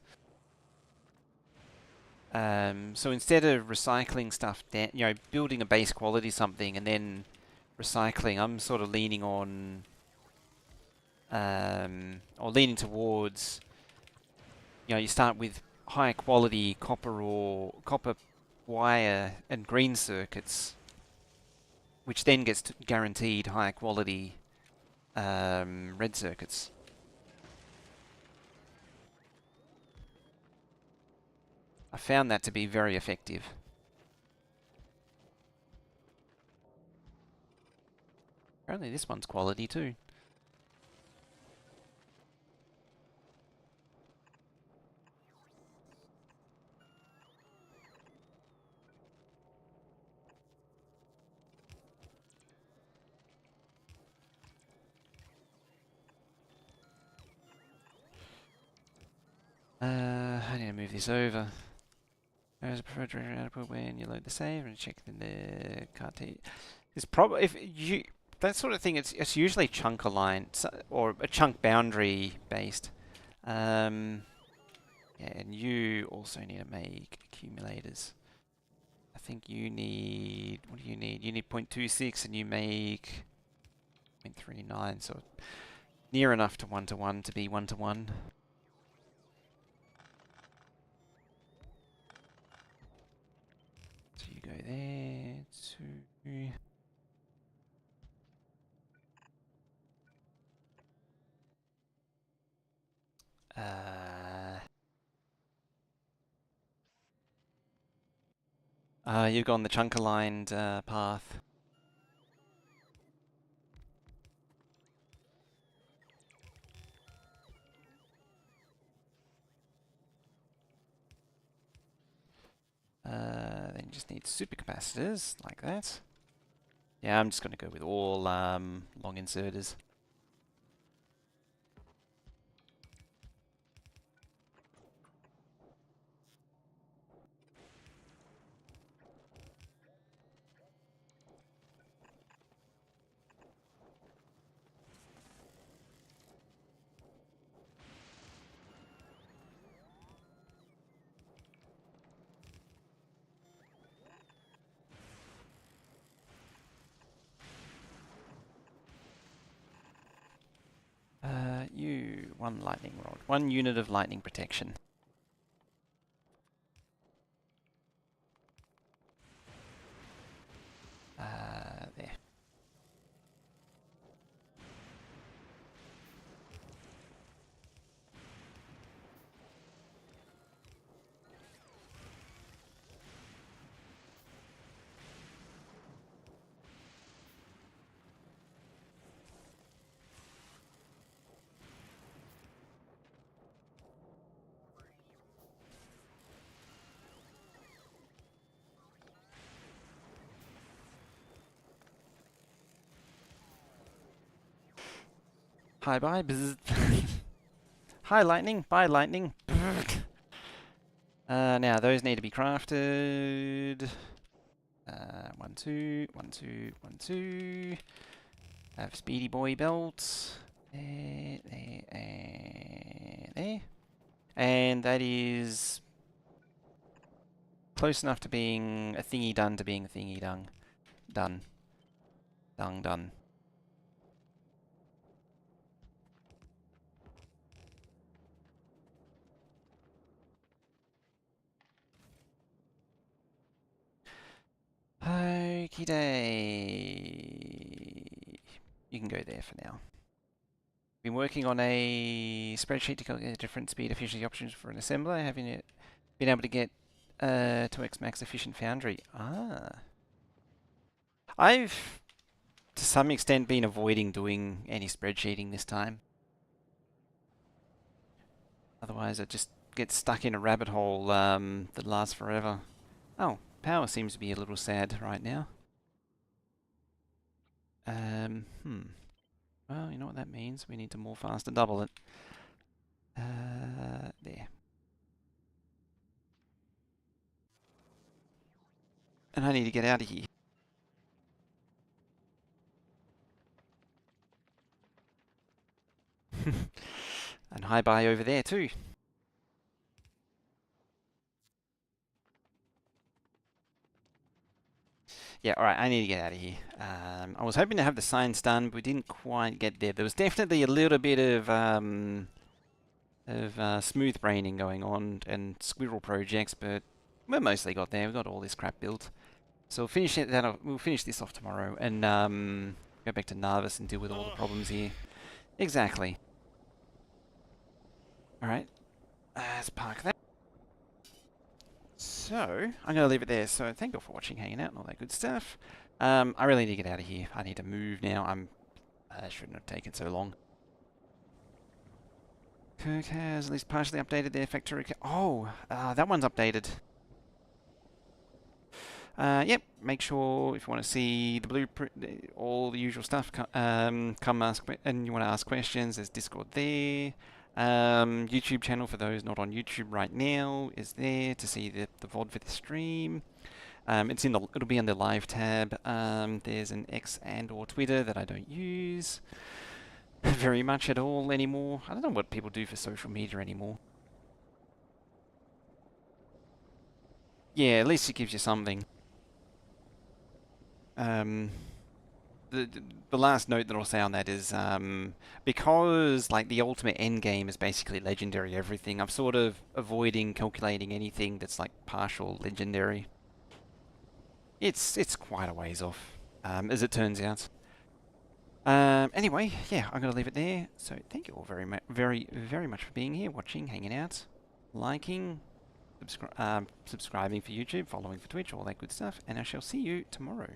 So instead of recycling stuff, building a base quality something and then recycling, I'm sort of leaning on, or leaning towards, you start with high quality copper or copper wire and green circuits, which then gets guaranteed high quality red circuits. I found that to be very effective. Apparently this one's quality too. I need to move this over. There's a preferred directory output when you load the save and check the cart. It's probably if you that sort of thing. It's usually chunk aligned or a chunk boundary based. Yeah, and you also need to make accumulators. I think you need, what do you need? You need 0.26 and you make 0.39, so near enough to 1-to-1 to be 1-to-1. So you go there, 2... you've gone the chunk aligned path. Then you just need supercapacitors like that. Yeah, I'm just going to go with all long inserters. One lightning rod. 1 unit of lightning protection. There. Hi, bye. Hi, lightning. Bye, lightning. Now, those need to be crafted. 1, 2, 1, 2, 1, 2. Have speedy boy belts. There, there, and there. And that is Close enough to being a thingy done to being a thingy dung. Done. Done. Okie day. You can go there for now. Been working on a spreadsheet to calculate the different speed efficiency options for an assembler. Having it been able to get 2x max efficient Foundry. I've to some extent been avoiding doing any spreadsheeting this time. Otherwise I just get stuck in a rabbit hole that lasts forever. Oh, power seems to be a little sad right now. Well, you know what that means. We need to more faster double it. There. And I need to get out of here. And hi bye over there too. Yeah, alright, I need to get out of here. I was hoping to have the science done, but we didn't quite get there. There was definitely a little bit of smooth braining going on and squirrel projects, but we mostly got there. We got all this crap built. So we'll finish this off tomorrow and go back to Narvis and deal with all the problems here. Exactly. Alright, let's park that. So, I'm going to leave it there. So, thank you all for watching, hanging out, and all that good stuff. I really need to get out of here. I need to move now. I shouldn't have taken so long. Kirk has at least partially updated their factory. Oh, that one's updated. Yep, make sure if you want to see the blueprint, all the usual stuff, come ask, and you want to ask questions, there's Discord there. YouTube channel for those not on YouTube right now is there to see the VOD for the stream. It'll be in the live tab. There's an X and/or Twitter that I don't use very much at all anymore. I don't know what people do for social media anymore. Yeah, at least it gives you something. The last note that I'll say on that is because like the ultimate end game is basically legendary everything, I'm sort of avoiding calculating anything that's like partial legendary. It's quite a ways off, as it turns out. Anyway, yeah, I'm gonna leave it there. So thank you all very much for being here, watching, hanging out, liking, subscribing for YouTube, following for Twitch, all that good stuff, and I shall see you tomorrow.